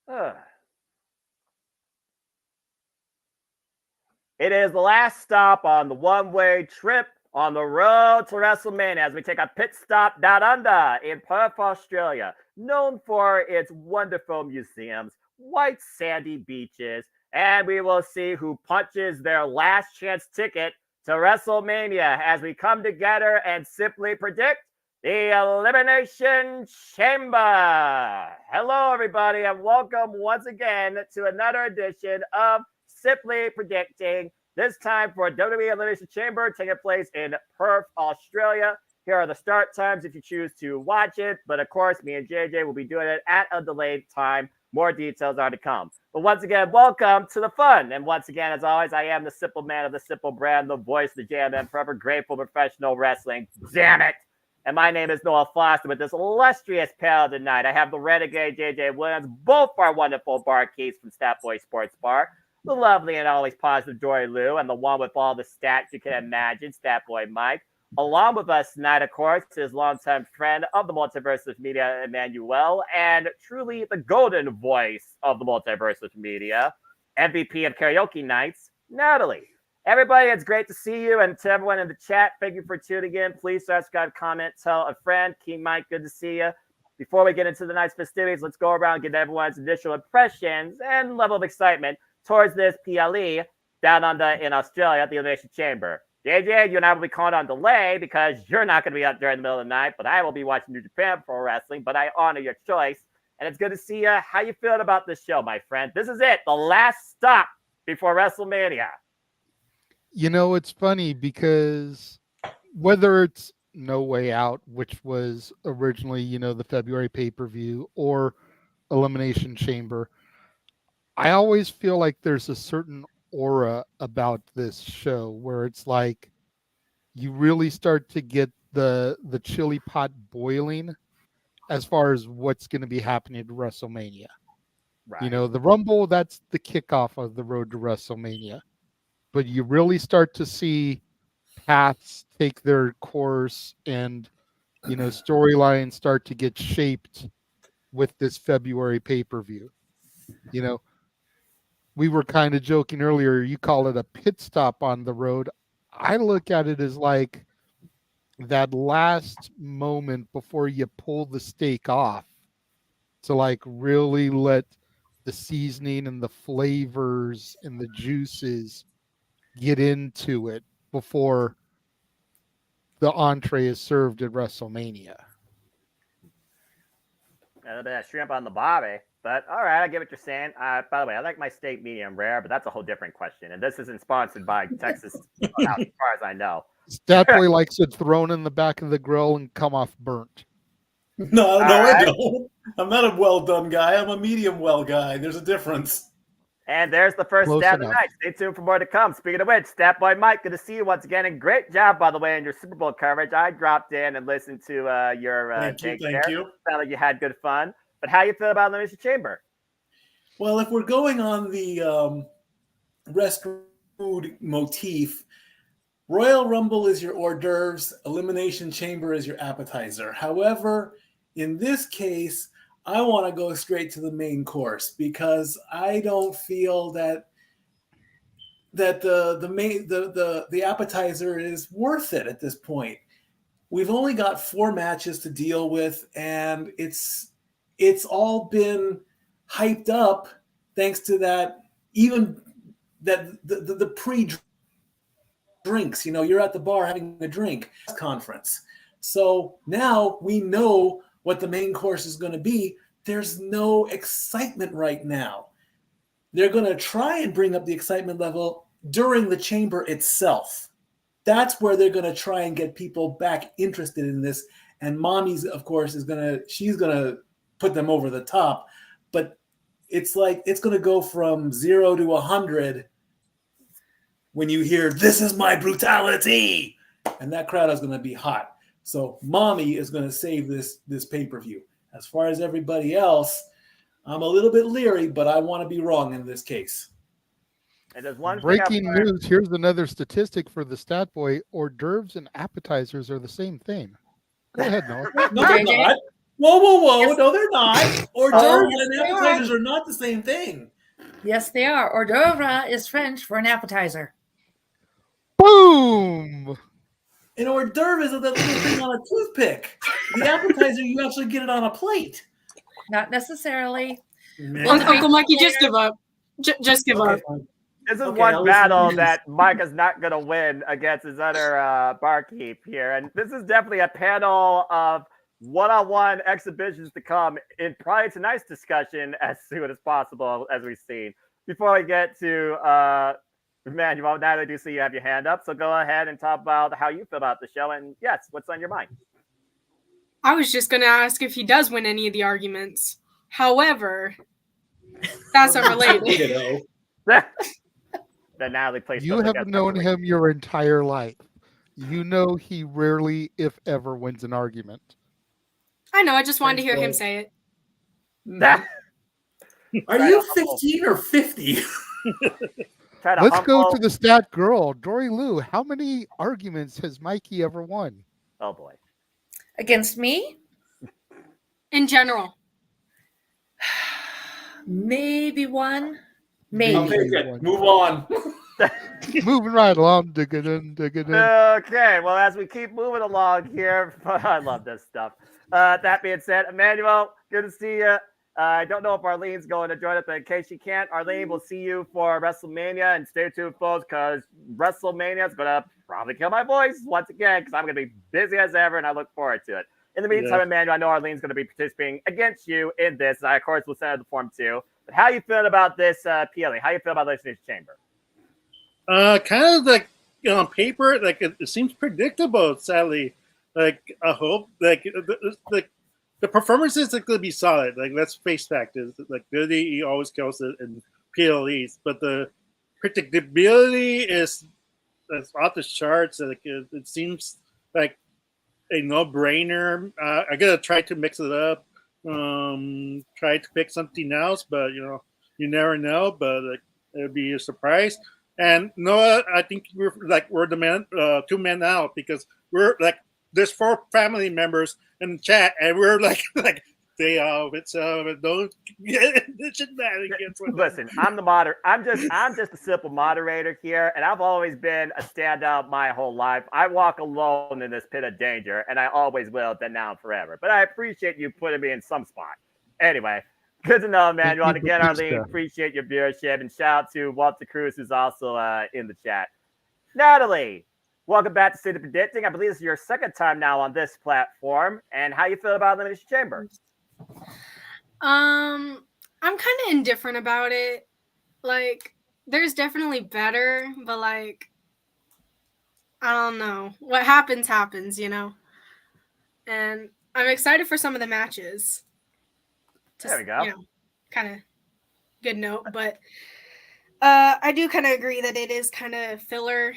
Ugh. It is the last stop on the one-way trip on the road to WrestleMania as we take a pit stop down under in Perth, Australia, known for its wonderful museums, white sandy beaches, and we will see who punches their last chance ticket to WrestleMania as we come together and simply predict the Elimination Chamber. Hello, everybody, and welcome once again to another edition of Simply Predicting, this time for WWE Elimination Chamber, taking place in Perth, Australia. Here are the start times if you choose to watch it. But of course, me and JJ will be doing it at a delayed time. More details are to come. But once again, welcome to the fun. And once again, as always, I am the simple man of the simple brand, the voice of the JMM, forever grateful professional wrestling. Damn it! And my name is Noah Foster with this illustrious panel tonight. I have the renegade JJ Williams, both our wonderful barkeeps from Stat Boy Sports Bar, the lovely and always positive Dory Lou, and the one with all the stats you can imagine, Stat Boy Mike. Along with us tonight, of course, is longtime friend of the Multiverse of Media, Emmanuel, and truly the golden voice of the Multiverse of Media, MVP of Karaoke Nights, Natalie. Everybody, it's great to see you, and to everyone in the chat, thank you for tuning in. Please subscribe, comment, tell a friend. King Mike, good to see you. Before we get into the night's festivities, let's go around and get everyone's initial impressions and level of excitement towards this PLE down under in Australia at the Elimination Chamber. JJ, you and I will be calling on delay because you're not going to be up during the middle of the night, but I will be watching New Japan Pro Wrestling, but I honor your choice. And it's good to see you. How you feeling about this show, my friend? This is it, the last stop before WrestleMania. You know, it's funny because whether it's No Way Out, which was originally, the February pay-per-view, or Elimination Chamber, I always feel like there's a certain aura about this show where it's like you really start to get the chili pot boiling as far as what's going to be happening at WrestleMania. Right. The Rumble, that's the kickoff of the road to WrestleMania. But you really start to see paths take their course and, storylines start to get shaped with this February pay-per-view. We were kind of joking earlier, you call it a pit stop on the road. I look at it as like that last moment before you pull the steak off to like really let the seasoning and the flavors and the juices get into it before the entree is served at WrestleMania. A little bit of shrimp on the barbie. But all right, I get what you're saying. By the way, I like my steak medium rare, but that's a whole different question. And this isn't sponsored by Texas, as far as I know. Stat Boy likes it thrown in the back of the grill and come off burnt. No, I don't. I'm not a well done guy. I'm a medium well guy. There's a difference. And there's the first Close stat of enough. the night. Stay tuned for more to come. Speaking of which, Stat Boy Mike, good to see you once again. And great job, by the way, in your Super Bowl coverage. I dropped in and listened to your take there. Thank you. Sounded like you had good fun. But how you feel about Elimination Chamber? Well, if we're going on the rest food motif, Royal Rumble is your hors d'oeuvres, Elimination Chamber is your appetizer. However, in this case, I want to go straight to the main course because I don't feel that the appetizer is worth it at this point. We've only got 4 matches to deal with, and it's all been hyped up thanks to that, even that the pre-drinks, you're at the bar having a drink conference. So now we know what the main course is going to be. There's no excitement right now. They're going to try and bring up the excitement level during the chamber itself. That's where they're going to try and get people back interested in this. And Mommy's, of course, she's going to put them over the top. But it's like it's going to go from 0 to 100 when you hear, "This is my brutality." And that crowd is going to be hot. So Mommy is going to save this pay-per-view. As far as everybody else, I'm a little bit leery, but I want to be wrong in this case. And there's one Breaking news, here's another statistic for the Stat Boy. Hors d'oeuvres and appetizers are the same thing. Go ahead, Noah. No, they're not. Whoa. Yes. No, they're not. Hors Oh, d'oeuvres yes, and they are. appetizers are not the same thing. Yes, they are. Hors d'oeuvre is French for an appetizer. Boom! An hors d'oeuvre is that little thing on a toothpick. The appetizer, you actually get it on a plate. Not necessarily. Uncle Mikey, just give up. Just give up. Fine. This is Okay, I'll one listen battle to this. that Mike is not going to win against his other barkeep here. And this is definitely a panel of one-on-one exhibitions to come in probably tonight's discussion as soon as possible, as we've seen. Before we get to Emmanuel, now I do see you have your hand up. So go ahead and talk about how you feel about the show. And yes, what's on your mind? I was just going to ask if he does win any of the arguments. However, that's unrelated. That Natalie plays. You have known him your entire life. You know he rarely, if ever, wins an argument. I know. I just wanted to hear him say it. Are you 15 or 50? Let's go to the stat girl, Dory Lou. How many arguments has Mikey ever won? Oh boy. Against me? In general. Maybe one. Maybe. I'll take it. Move on. Moving right along. Okay, well, as we keep moving along here, I love this stuff. That being said, Emmanuel, good to see you. I don't know if Arlene's going to join us, but in case she can't, Arlene, we'll see you for WrestleMania, and stay tuned, folks, because WrestleMania is going to probably kill my voice once again, because I'm going to be busy as ever, and I look forward to it. In the meantime, Emmanuel, I know Arlene's going to be participating against you in this. I, of course, will send her the form too. But how you feeling about this PLE? How you feel about Elimination Chamber? Kind of like on paper, like it seems predictable. Sadly, like I hope like the performances are going to be solid. Like let's face facts. Like WWE always kills it in PLEs, but the predictability is off the charts. Like it seems like a no-brainer. I gotta try to mix it up. Try to pick something else, but you never know. But like, it'll be a surprise. And Noah, I think we're the 2 men out because we're like there's 4 family members in the chat, and we're like they don't get the shenanigans. Listen, I'm the moderator. I'm just a simple moderator here, and I've always been a standout my whole life. I walk alone in this pit of danger, and I always will, then now and forever. But I appreciate you putting me in some spot. Anyway, good to know, Emmanuel. And again, Arlene, appreciate your viewership, and shout out to Walter Cruz, who's also in the chat. Natalie, welcome back to State of Predicting. I believe this is your second time now on this platform. And how you feel about Elimination Chamber? I'm kind of indifferent about it. Like, there's definitely better, but like, I don't know. What happens, you know? And I'm excited for some of the matches. There we go. You know, kind of good note, but I do kind of agree that it is kind of filler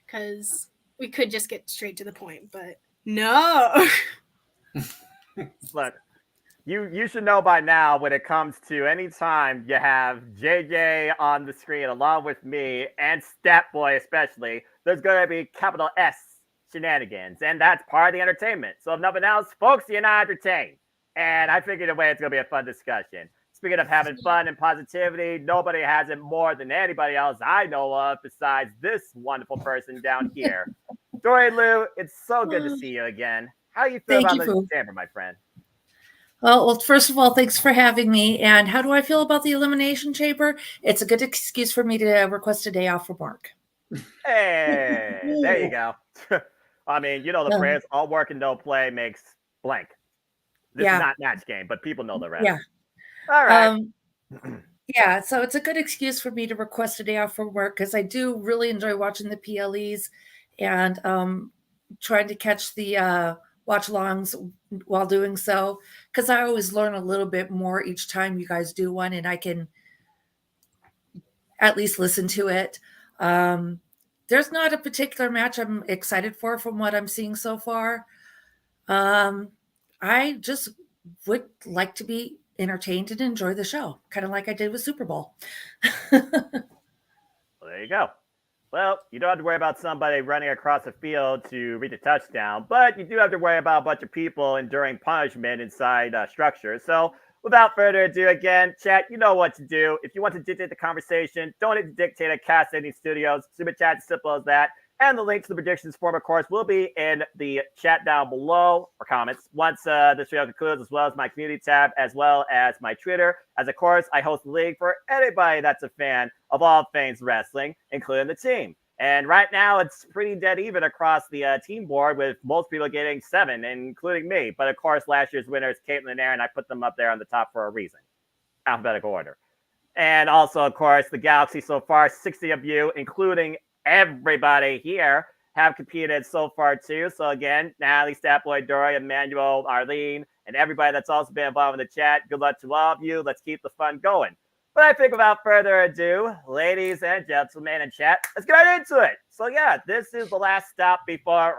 because we could just get straight to the point, but no. Look, you should know by now when it comes to any time you have JJ on the screen along with me and Statboy especially, there's going to be capital S shenanigans, and that's part of the entertainment. So if nothing else, folks, you're not entertained. And I figured away it's going to be a fun discussion. Speaking of having fun and positivity, nobody has it more than anybody else I know of besides this wonderful person down here. Dory Lou, it's so good to see you again. How you feel about the chamber, my friend? Well, first of all, thanks for having me. And how do I feel about the Elimination Chamber? It's a good excuse for me to request a day off from work. Hey, there you go. I mean, you know the phrase, all work and no play makes blank. This is not match game, but people know the rest. Yeah. All right. Yeah, so it's a good excuse for me to request a day off from work because I do really enjoy watching the PLEs and trying to catch the watch-alongs while doing so because I always learn a little bit more each time you guys do one, and I can at least listen to it. There's not a particular match I'm excited for from what I'm seeing so far. I just would like to be entertained and enjoy the show, kind of like I did with Super Bowl. Well, there you go. Well, you don't have to worry about somebody running across the field to reach a touchdown, but you do have to worry about a bunch of people enduring punishment inside structures. So, without further ado, again, chat, you know what to do. If you want to dictate the conversation, don't need to dictate at Cast Ending Studios. Super chat, as simple as that. And the link to the predictions form, of course, will be in the chat down below, or comments, once this video concludes, as well as my community tab, as well as my Twitter. As, of course, I host the league for anybody that's a fan of all things wrestling, including the team. And right now, it's pretty dead even across the team board, with most people getting 7, including me. But, of course, last year's winner is Caitlin and Aaron. I put them up there on the top for a reason. Alphabetical order. And also, of course, the Galaxy so far, 60 of you, including everybody here, have competed so far too. So again, Natalie, Statboy, Dory, Emmanuel, Arlene, and everybody that's also been involved in the chat, good luck to all of you. Let's keep the fun going. But I think without further ado, ladies and gentlemen in chat, let's get right into it. So yeah, this is the last stop before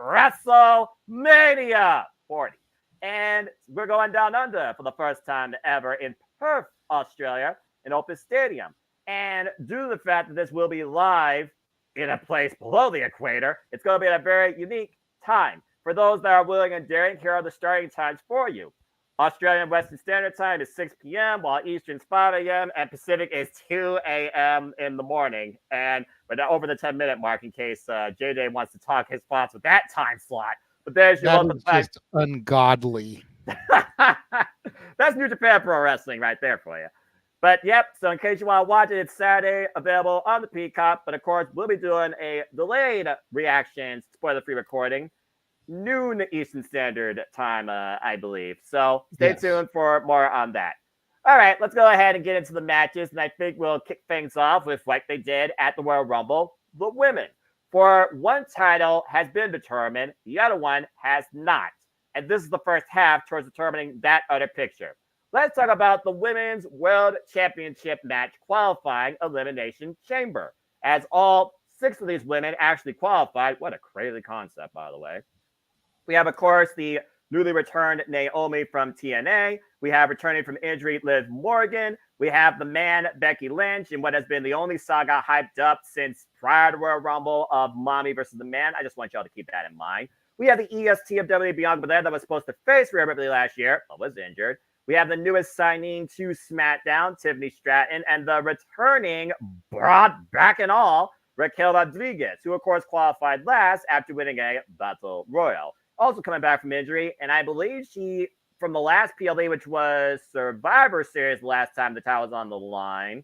WrestleMania 40. And we're going down under for the first time ever in Perth, Australia, in Opus Stadium. And due to the fact that this will be live in a place below the equator, it's going to be at a very unique time. For those that are willing and daring, here are the starting times for you. Australian Western Standard Time is 6 p.m., while Eastern is 5 a.m., and Pacific is 2 a.m. in the morning. And we're over the 10-minute mark in case JJ wants to talk his thoughts with that time slot. But there's your welcome back. Just ungodly. That's New Japan Pro Wrestling right there for you. But yep, so in case you want to watch it, it's Saturday, available on the Peacock. But of course, we'll be doing a delayed reaction, spoiler-free recording, noon Eastern Standard Time, I believe. So stay tuned for more on that. All right, let's go ahead and get into the matches. And I think we'll kick things off with what they did at the Royal Rumble, the women. For one title has been determined, the other one has not. And this is the first half towards determining that other picture. Let's talk about the Women's World Championship match qualifying Elimination Chamber, as all 6 of these women actually qualified. What a crazy concept, by the way. We have, of course, the newly returned Naomi from TNA. We have returning from injury Liv Morgan. We have the man Becky Lynch in what has been the only saga hyped up since prior to Royal Rumble of Mommy versus the Man. I just want y'all to keep that in mind. We have the EST of WWE Bianca Belair that was supposed to face Rhea Ripley last year, but was injured. We have the newest signing to SmackDown, Tiffany Stratton, and the returning, brought back and all, Raquel Rodriguez, who, of course, qualified last after winning a Battle Royal. Also coming back from injury, and I believe she, from the last PLE, which was Survivor Series the last time the title was on the line.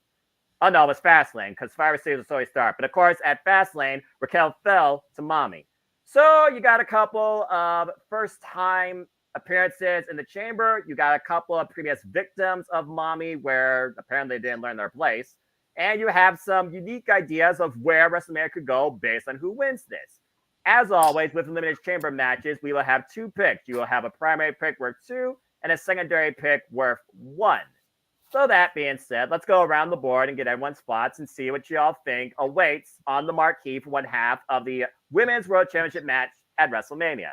Oh, no, it was Fastlane, because Survivor Series was always start. But, of course, at Fastlane, Raquel fell to Mommy. So you got a couple of first-time appearances in the chamber. You got a couple of previous victims of Mommy where apparently they didn't learn their place. And you have some unique ideas of where WrestleMania could go based on who wins this. As always, with Elimination Chamber matches, we will have 2 picks. You will have a primary pick worth 2 and a secondary pick worth 1. So that being said, let's go around the board and get everyone's thoughts and see what y'all think awaits on the marquee for one half of the Women's World Championship match at WrestleMania.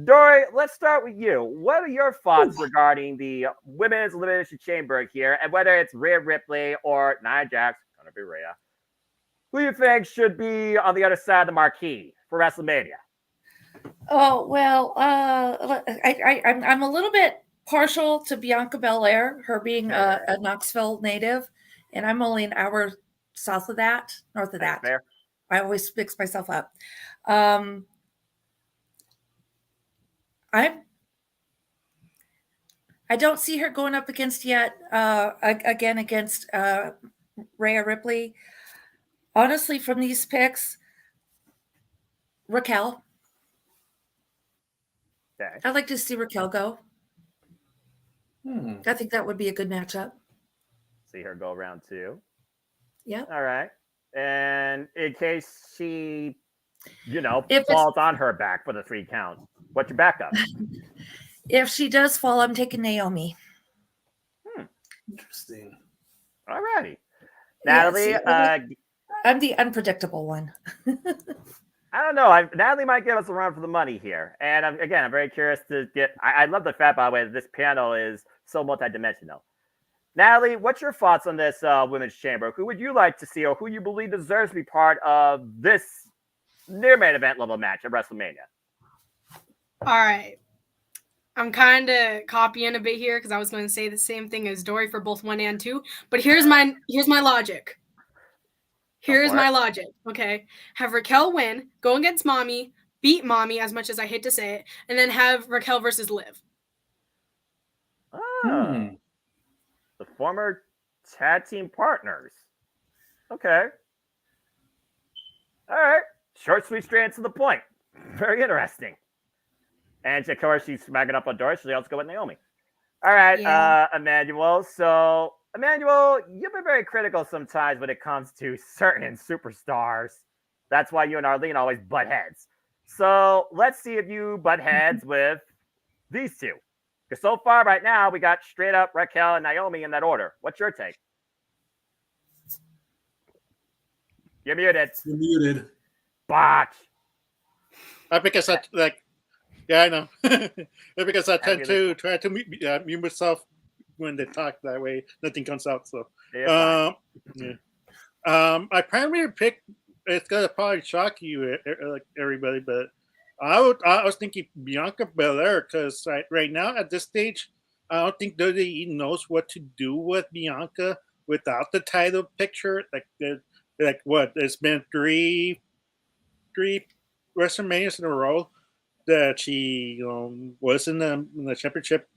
Dory, let's start with you. What are your thoughts regarding the Women's Elimination Chamber here, and whether it's Rhea Ripley or Nia Jax, gonna be Rhea, who you think should be on the other side of the marquee for WrestleMania? Oh, well, I'm a little bit partial to Bianca Belair, her being a Knoxville native, and I'm only an hour north of that. Fair. I always mix myself up. I don't see her going up against yet against Rhea Ripley. Honestly, from these picks, Raquel. Okay. I'd like to see Raquel go. I think that would be a good matchup. See her go round 2. Yeah. All right. And in case she, If falls on her back for the 3 count, what's your backup? If she does fall, I'm taking Naomi. Interesting. All righty. Natalie, I'm the unpredictable one. I don't know. Natalie might give us a run for the money here. And I'm very curious to get. I love the fact, by the way, that this panel is so multidimensional. Natalie, what's your thoughts on this women's chamber? Who would you like to see, or who you believe deserves to be part of this near main event level match at WrestleMania? All right. I'm kind of copying a bit here because I was going to say the same thing as Dory for both 1 and 2. But here's my logic. Here's my logic. Okay. Have Raquel win, go against Mommy, beat Mommy, as much as I hate to say it, and then have Raquel versus Liv. Oh. The former tag team partners. Okay. All right. Short, sweet, straight to the point. Very interesting. And of course, she's smacking up on Doris, so let's go with Naomi. All right, Yeah. Emmanuel. So, Emmanuel, you've been very critical sometimes when it comes to certain superstars. That's why you and Arlene always butt heads. So, let's see if you butt heads with these two. Because so far, right now, we got straight up Raquel and Naomi in that order. What's your take? You're muted. You're muted. Botch. Because I yeah, I know. Because I tend to try to mute myself when they talk that way. Nothing comes out. So, Yeah, my primary pick, it's gonna probably shock you, like everybody, but I was thinking Bianca Belair because right now at this stage, I don't think WWE knows what to do with Bianca without the title picture. Like what? It's been three WrestleManias in a row that she was in the championship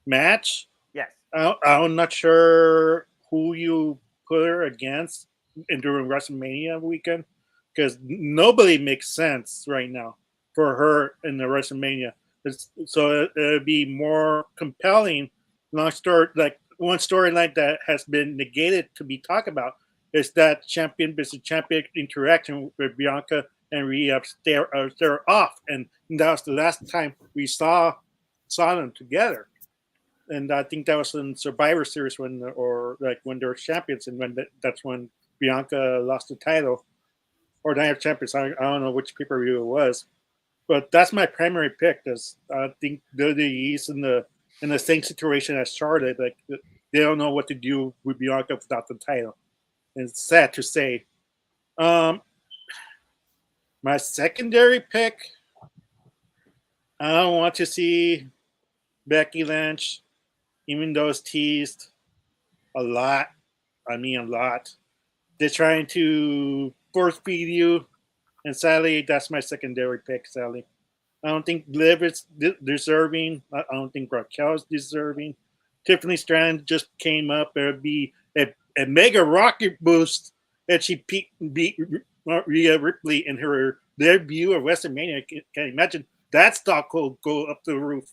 match. Yes. I'm not sure who you put her against during WrestleMania weekend because nobody makes sense right now for her in the WrestleMania. So it'd be more compelling. Long story, like one storyline that has been negated to be talked about is that champion versus champion interaction with Bianca and Rhea stare off, and that was the last time we saw them together. And I think that was in Survivor Series when they were champions, and that's when Bianca lost the title, or Night of Champions. I don't know which pay-per-view it was, but that's my primary pick. Because I think WWE's in the same situation as Charlotte. Like they don't know what to do with Bianca without the title, and it's sad to say. My secondary pick, I don't want to see Becky Lynch, even though it's teased a lot. I mean, a lot. They're trying to force feed you, and sadly, that's my secondary pick, sadly. I don't think Liv is deserving. I don't think Raquel is deserving. Tiffany Stratton just came up. It would be a mega rocket boost if she beat Rhea Ripley in her debut of WrestleMania. Can you imagine that stock will go up the roof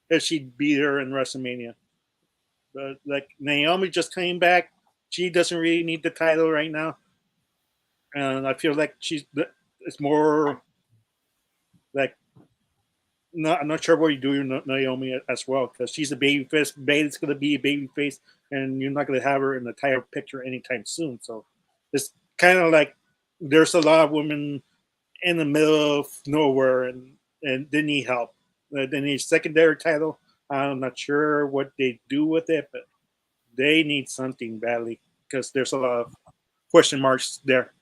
if she beat her in WrestleMania? But like Naomi just came back, she doesn't really need the title right now, and I feel like it's more like I'm not sure what you do with Naomi as well because she's a babyface. Bailey's going to be a babyface, and you're not going to have her in the title picture anytime soon. So it's kind of like there's a lot of women in the middle of nowhere and they need help. They need a secondary title. I'm not sure what they do with it, but they need something badly because there's a lot of question marks there.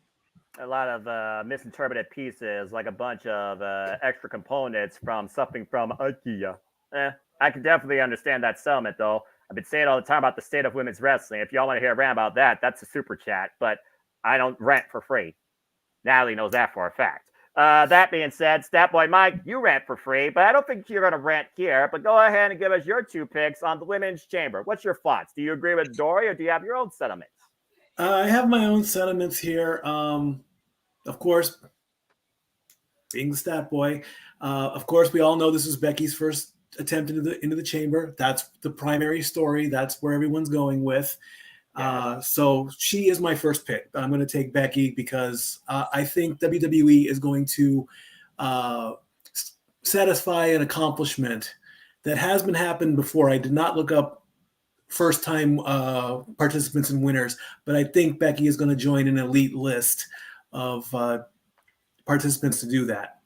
A lot of misinterpreted pieces, like a bunch of extra components from something from IKEA. I can definitely understand that sentiment, though. I've been saying all the time about the state of women's wrestling. If y'all want to hear a rant about that, that's a super chat. But I don't rant for free. Natalie knows that for a fact. That being said, Statboy Mike, you rant for free, but I don't think you're going to rant here. But go ahead and give us your 2 picks on the women's chamber. What's your thoughts? Do you agree with Dory, or do you have your own sentiments? I have my own sentiments here. Of course, being the stat boy, of course, we all know this is Becky's first attempt into the chamber. That's the primary story. That's where everyone's going with. So she is my first pick. I'm going to take Becky because I think WWE is going to satisfy an accomplishment that has been happened before. I did not look up first time participants and winners, but I think Becky is going to join an elite list of participants to do that.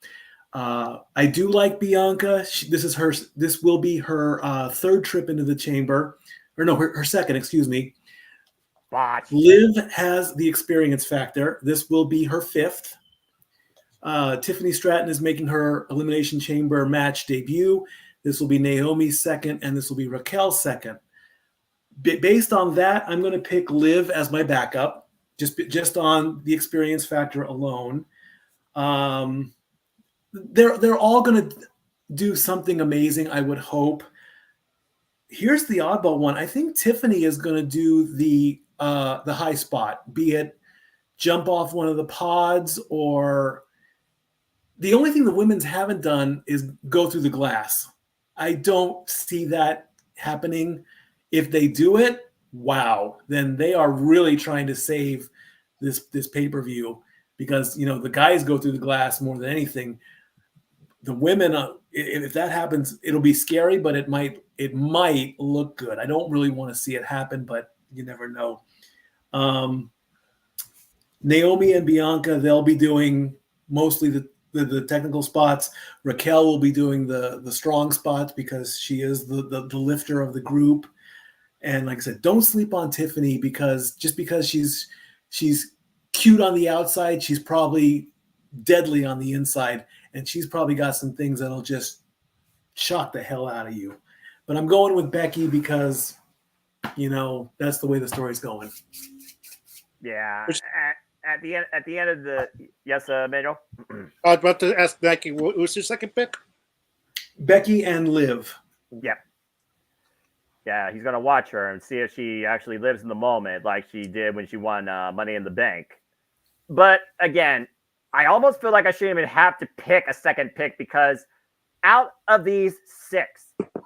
I do like Bianca. This will be her 3rd trip into the chamber. or no, her second, excuse me. Botch. Liv has the experience factor. This will be her fifth. Tiffany Stratton is making her Elimination Chamber match debut. This will be Naomi's second, and this will be Raquel's second. Based on that, I'm going to pick Liv as my backup, just on the experience factor alone. They're all going to do something amazing, I would hope. Here's the oddball one. I think Tiffany is going to do the high spot, be it jump off one of the pods, or the only thing the women's haven't done is go through the glass. I don't see that happening. If they do it, wow, then they are really trying to save this pay-per-view, because the guys go through the glass more than anything. The women, if that happens, it'll be scary, but it might look good. I don't really want to see it happen, but you never know. Naomi and Bianca, they'll be doing mostly the technical spots. Raquel will be doing the strong spots because she is the lifter of the group. And like I said, don't sleep on Tiffany, because just because she's cute on the outside, she's probably deadly on the inside, and she's probably got some things that'll just shock the hell out of you. But I'm going with Becky because, that's the way the story's going. Yeah. At the end of the yes, Manuel. I was about to ask Becky, who's your second pick? Becky and Liv. Yep. Yeah, he's gonna watch her and see if she actually lives in the moment, like she did when she won Money in the Bank. But again, I almost feel like I shouldn't even have to pick a second pick, because out of these 6,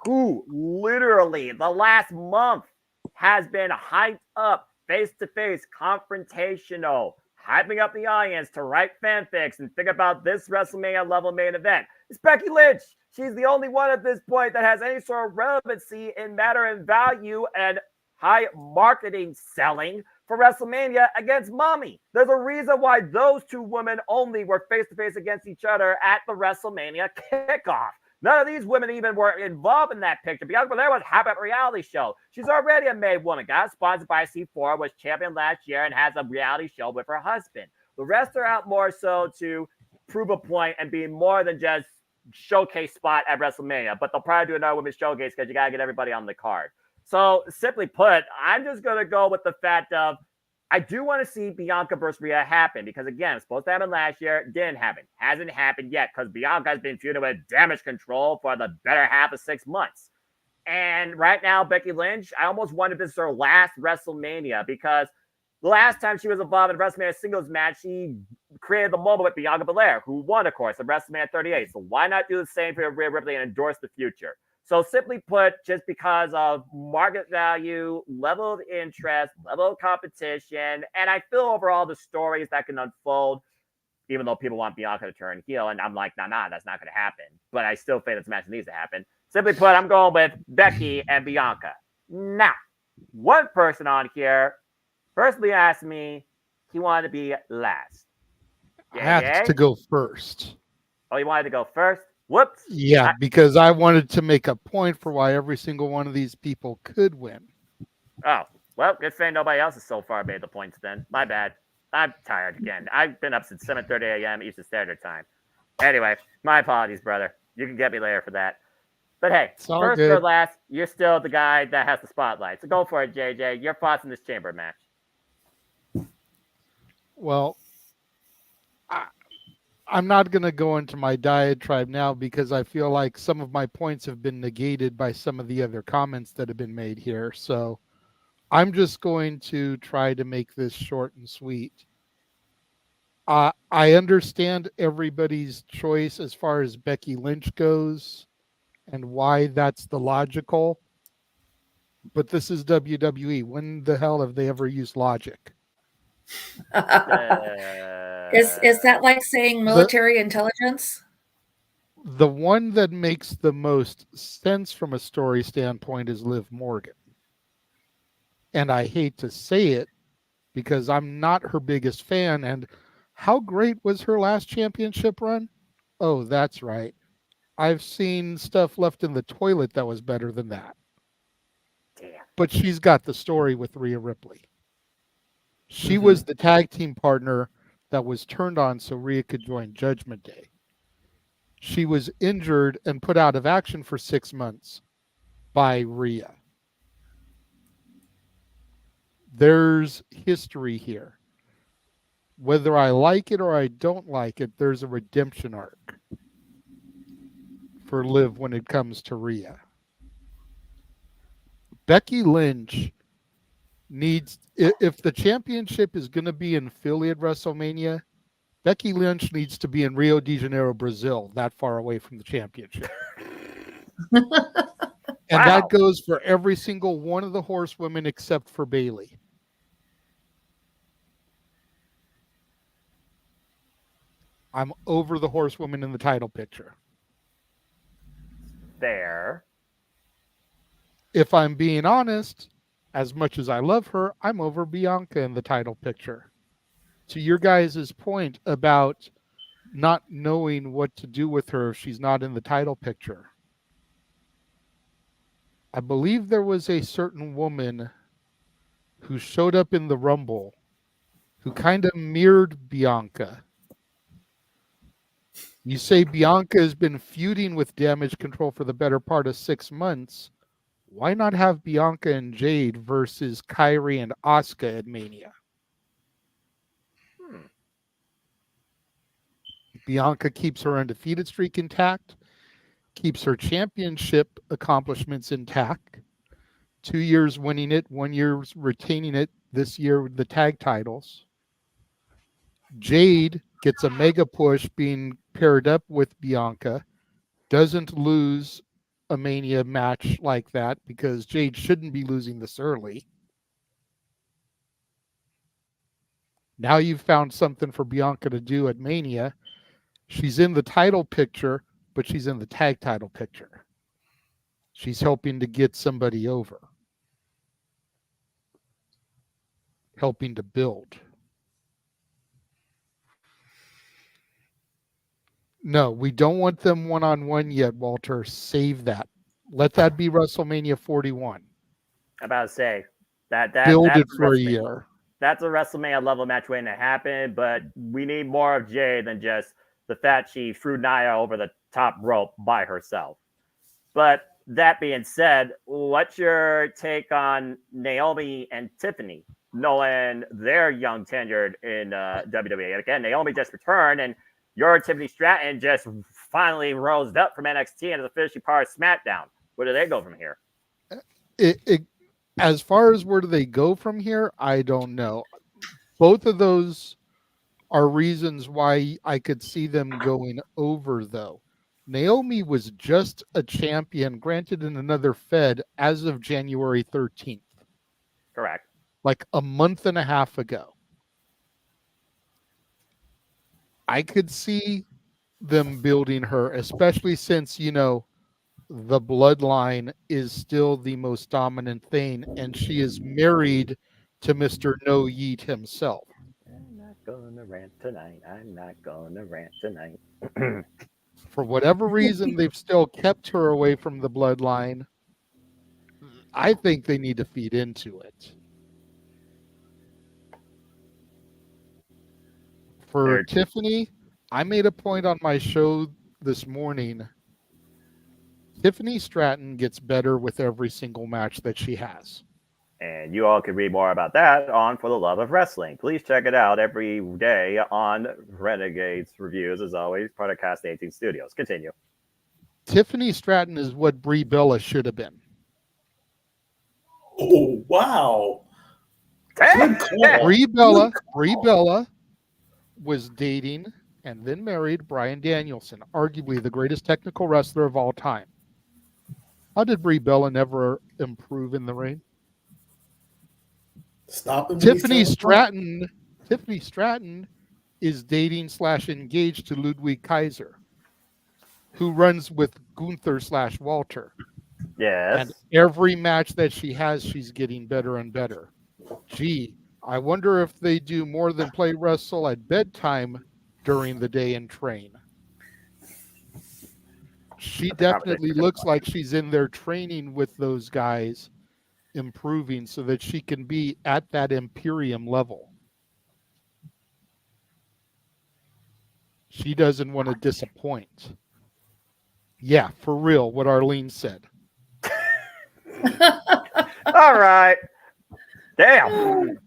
who literally the last month has been hyped up, face-to-face, confrontational, hyping up the audience to write fanfics and think about this WrestleMania level main event, it's Becky Lynch. She's the only one at this point that has any sort of relevancy in matter and value and high marketing selling for WrestleMania against Mommy. There's a reason why those two women only were face-to-face against each other at the WrestleMania kickoff. None of these women even were involved in that picture. Bianca Belair was half at a reality show. She's already a made woman. Got sponsored by C4, was champion last year, and has a reality show with her husband. The rest are out more so to prove a point and be more than just showcase spot at WrestleMania. But they'll probably do another women's showcase because you got to get everybody on the card. So simply put, I'm just going to go with the fact of I do want to see Bianca versus Rhea happen, because, again, it's supposed to happen last year. It didn't happen. Hasn't happened yet, because Bianca has been feuding with Damage Control for the better half of 6 months. And right now, Becky Lynch, I almost wonder if this is her last WrestleMania, because the last time she was involved in a WrestleMania singles match, she created the moment with Bianca Belair, who won, of course, at WrestleMania 38. So why not do the same for Rhea Ripley and endorse the future? So simply put, just because of market value, level of interest, level of competition, and I feel overall the stories that can unfold, even though people want Bianca to turn heel, and I'm like, nah, that's not going to happen. But I still think this match needs to happen. Simply put, I'm going with Becky and Bianca. Now, one person on here personally asked me he wanted to be last. I have to go first. Oh, you wanted to go first? Whoops. Yeah, because I wanted to make a point for why every single one of these people could win. Oh, well, good thing nobody else has so far made the points then. My bad. I'm tired again. I've been up since 7:30 a.m. Eastern Standard Time. Anyway, my apologies, brother. You can get me later for that. But hey, first or last, you're still the guy that has the spotlight. So go for it, JJ. Your thoughts in this chamber match. Well, I'm not going to go into my diatribe now, because I feel like some of my points have been negated by some of the other comments that have been made here. So I'm just going to try to make this short and sweet. I understand everybody's choice as far as Becky Lynch goes and why that's the logical. But this is WWE. When the hell have they ever used logic? Is that like saying military intelligence? The one that makes the most sense from a story standpoint is Liv Morgan. And I hate to say it because I'm not her biggest fan. And how great was her last championship run? Oh, that's right. I've seen stuff left in the toilet that was better than that. Damn. but she's got the story with Rhea Ripley. She was the tag team partner that was turned on so Rhea could join Judgment Day. She was injured and put out of action for 6 months by Rhea. There's history here. Whether I like it or I don't like it, there's a redemption arc for Liv when it comes to Rhea. Becky Lynch needs, if the championship is going to be in Philly at WrestleMania, Becky Lynch needs to be in Rio de Janeiro, Brazil, that far away from the championship. And that goes for every single one of the horsewomen except for Bayley. I'm over the horsewoman in the title picture. There. If I'm being honest, as much as I love her, I'm over Bianca in the title picture. To your guys' point about not knowing what to do with her if she's not in the title picture. I believe there was a certain woman who showed up in the Rumble who kind of mirrored Bianca. You say Bianca has been feuding with Damage Control for the better part of 6 months. Why not have Bianca and Jade versus Kairi and Asuka at Mania? Bianca keeps her undefeated streak intact, keeps her championship accomplishments intact. 2 years winning it, 1 year retaining it, this year with the tag titles. Jade gets a mega push being paired up with Bianca, doesn't lose a Mania match like that because Jade shouldn't be losing this early. Now you've found something for Bianca to do at Mania. She's in the title picture, but she's in the tag title picture. She's helping to get somebody over. Helping to build. No, we don't want them one-on-one yet, Walter. Save that. Let that be WrestleMania 41. I'm about to say that build that's it for a year. That's a WrestleMania level match waiting to happen, but we need more of Jade than just the fact she threw Nia over the top rope by herself. But that being said, what's your take on Naomi and Tiffany, knowing they're young tenured in WWE? Again, Naomi just returned, and your Tiffany Stratton just finally rose up from NXT and is officially part of SmackDown. Where do they go from here? As far as where do they go from here, I don't know. Both of those are reasons why I could see them going over, though. Naomi was just a champion, granted in another Fed, as of January 13th. Correct. Like a month and a half ago. I could see them building her, especially since, you know, the bloodline is still the most dominant thing, and she is married to Mr. No Yeet himself. I'm not gonna rant tonight. I'm not gonna rant tonight. For whatever reason, they've still kept her away from the bloodline. I think they need to feed into it. For Tiffany, I made a point on my show this morning. Tiffany Stratton gets better with every single match that she has. And you all can read more about that on For the Love of Wrestling. Please check it out every day on Renegades Reviews, as always, part of Cast 18 Studios. Continue. Tiffany Stratton is what Brie Bella should have been. Oh, wow. Brie Bella was dating and then married Bryan Danielson, arguably the greatest technical wrestler of all time. How did Brie Bella never improve in the ring? Tiffany Stratton is dating / engaged to Ludwig Kaiser, who runs with Gunther / Walter. Yes. And every match that she has, she's getting better and better. Gee, I wonder if they do more than play wrestle at bedtime during the day and train. She definitely looks like she's in there training with those guys improving so that she can be at that Imperium level. She doesn't want to disappoint. Yeah, for real, what Arlene said. All right. Damn.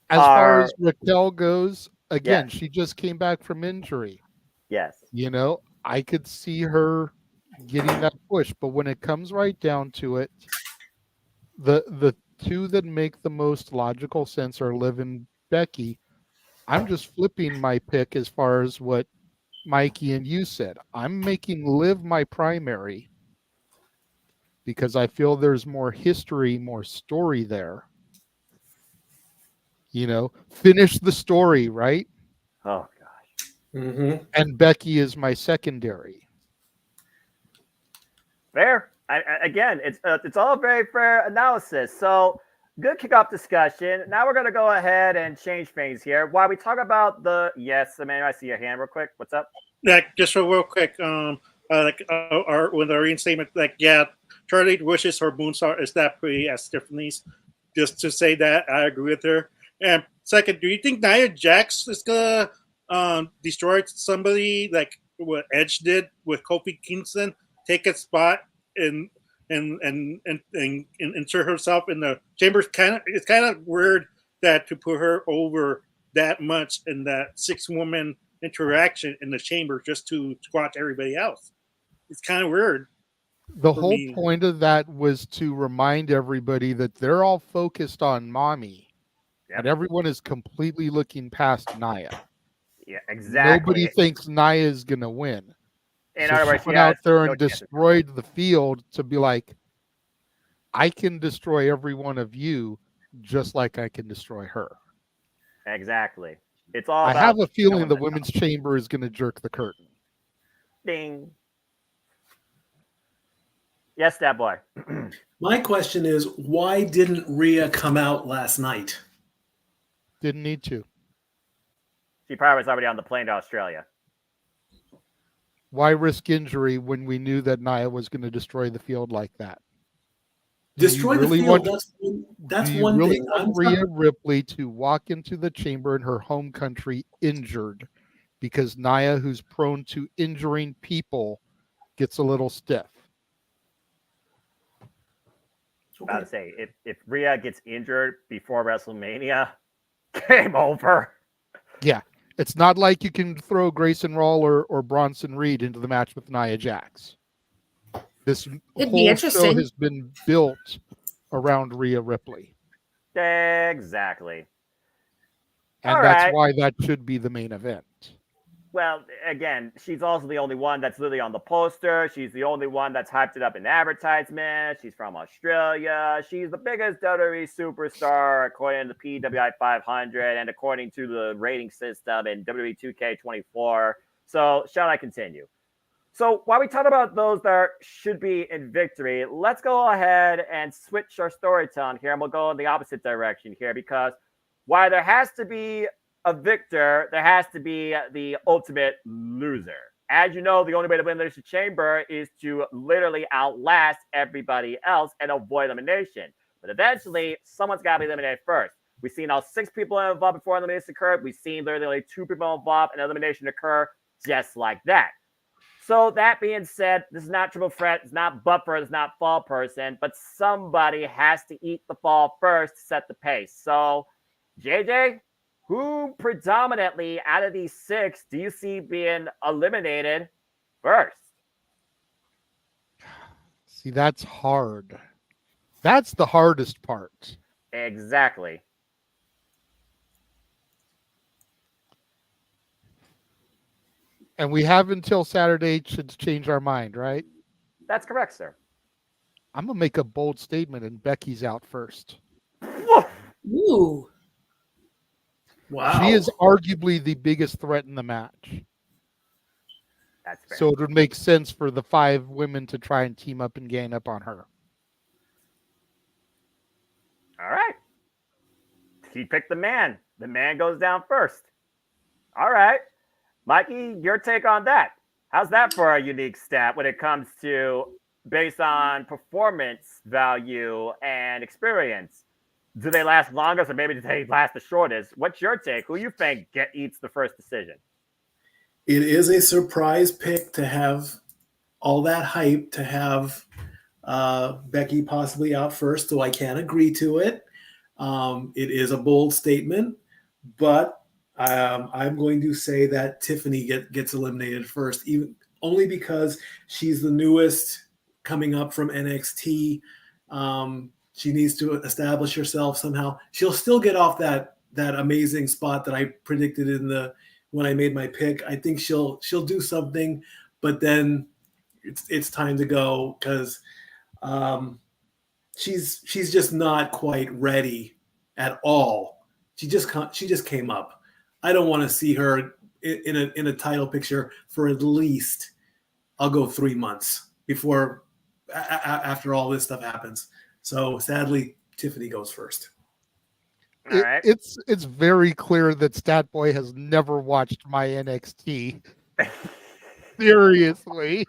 As far as Raquel goes, again, Yes. she just came back from injury. Yes. You know, I could see her getting that push, but when it comes right down to it, the two that make the most logical sense are Liv and Becky. I'm just flipping my pick as far as what Mikey and you said. I'm making Liv my primary because I feel there's more history, more story there. You know, finish the story, right? Oh gosh. Mm-hmm. And Becky is my secondary. Fair. Again, it's all very fair analysis. So good kickoff discussion. Now we're gonna go ahead and change things here. While we talk about Emmanuel, I see your hand real quick. What's up? Just real quick, with our reinstatement, Charlie wishes her moonsault is that pretty as Stephanie's. Just to say that, I agree with her. And second, do you think Nia Jax is gonna destroy somebody like what Edge did with Kofi Kingston, take a spot and insert herself in the chamber? It's kind of weird that to put her over that much in that 6-woman interaction in the chamber just to squash everybody else. It's kind of weird. The whole point of that was to remind everybody that they're all focused on Mommy. Yep. And everyone is completely looking past Nia. Yeah, exactly. Nobody thinks Nia is going to win. In so other words, she went out there and destroyed the field to be like, I can destroy every one of you just like I can destroy her. Exactly. It's all I about have a feeling the women's chamber is going to jerk the curtain. Ding. Yes, that boy. My question is, why didn't Rhea come out last night? Didn't need to. She probably was already on the plane to Australia. Why risk injury when we knew that Nia was going to destroy the field like that? Destroy the field. That's one really thing. Want Rhea Ripley to walk into the chamber in her home country injured because Nia, who's prone to injuring people, gets a little stiff. About to say, if Rhea gets injured before WrestleMania, game over. Yeah, it's not like you can throw Grayson Rawl or Bronson Reed into the match with Nia Jax. This whole show has been built around Rhea Ripley. Exactly. And that's why that should be the main event. Well, again, she's also the only one that's literally on the poster. She's the only one that's hyped it up in advertisement. She's from Australia. She's the biggest WWE superstar according to the PWI 500 and according to the rating system in WWE 2K24. So, shall I continue? So, while we talk about those that should be in victory, let's go ahead and switch our storytelling here, and we'll go in the opposite direction here because while there has to be a victor, there has to be the ultimate loser. As you know, the only way to win the Elimination Chamber is to literally outlast everybody else and avoid elimination. But eventually, someone's got to be eliminated first. We've seen all 6 people involved before elimination occurred. We've seen literally only 2 people involved and elimination occur just like that. So that being said, this is not triple threat. It's not buffer. It's not fall person. But somebody has to eat the fall first to set the pace. So, JJ, who predominantly out of these 6 do you see being eliminated first? See, that's hard. That's the hardest part. Exactly. And we have until Saturday to change our mind, right? That's correct, sir. I'm going to make a bold statement, and Becky's out first. Ooh. Wow. She is arguably the biggest threat in the match. That's fair. So it would make sense for the 5 women to try and team up and gang up on her. All right. He picked the man. The man goes down first. All right. Mikey, your take on that. How's that for a unique stat when it comes to based on performance value and experience, do they last longest or maybe do they last the shortest? What's your take? Who you think eats the first decision? It is a surprise pick to have all that hype, to have Becky possibly out first, so I can't agree to it. It is a bold statement, but I'm going to say that Tiffany gets eliminated first, even only because she's the newest coming up from NXT. She needs to establish herself somehow. She'll still get off that amazing spot that I predicted when I made my pick. I think she'll do something, but then it's time to go because she's just not quite ready at all. She just came up. I don't want to see her in a title picture for at least, I'll go 3 months before after all this stuff happens. So sadly, Tiffany goes first. All right. It's very clear that Statboy has never watched my NXT. Seriously.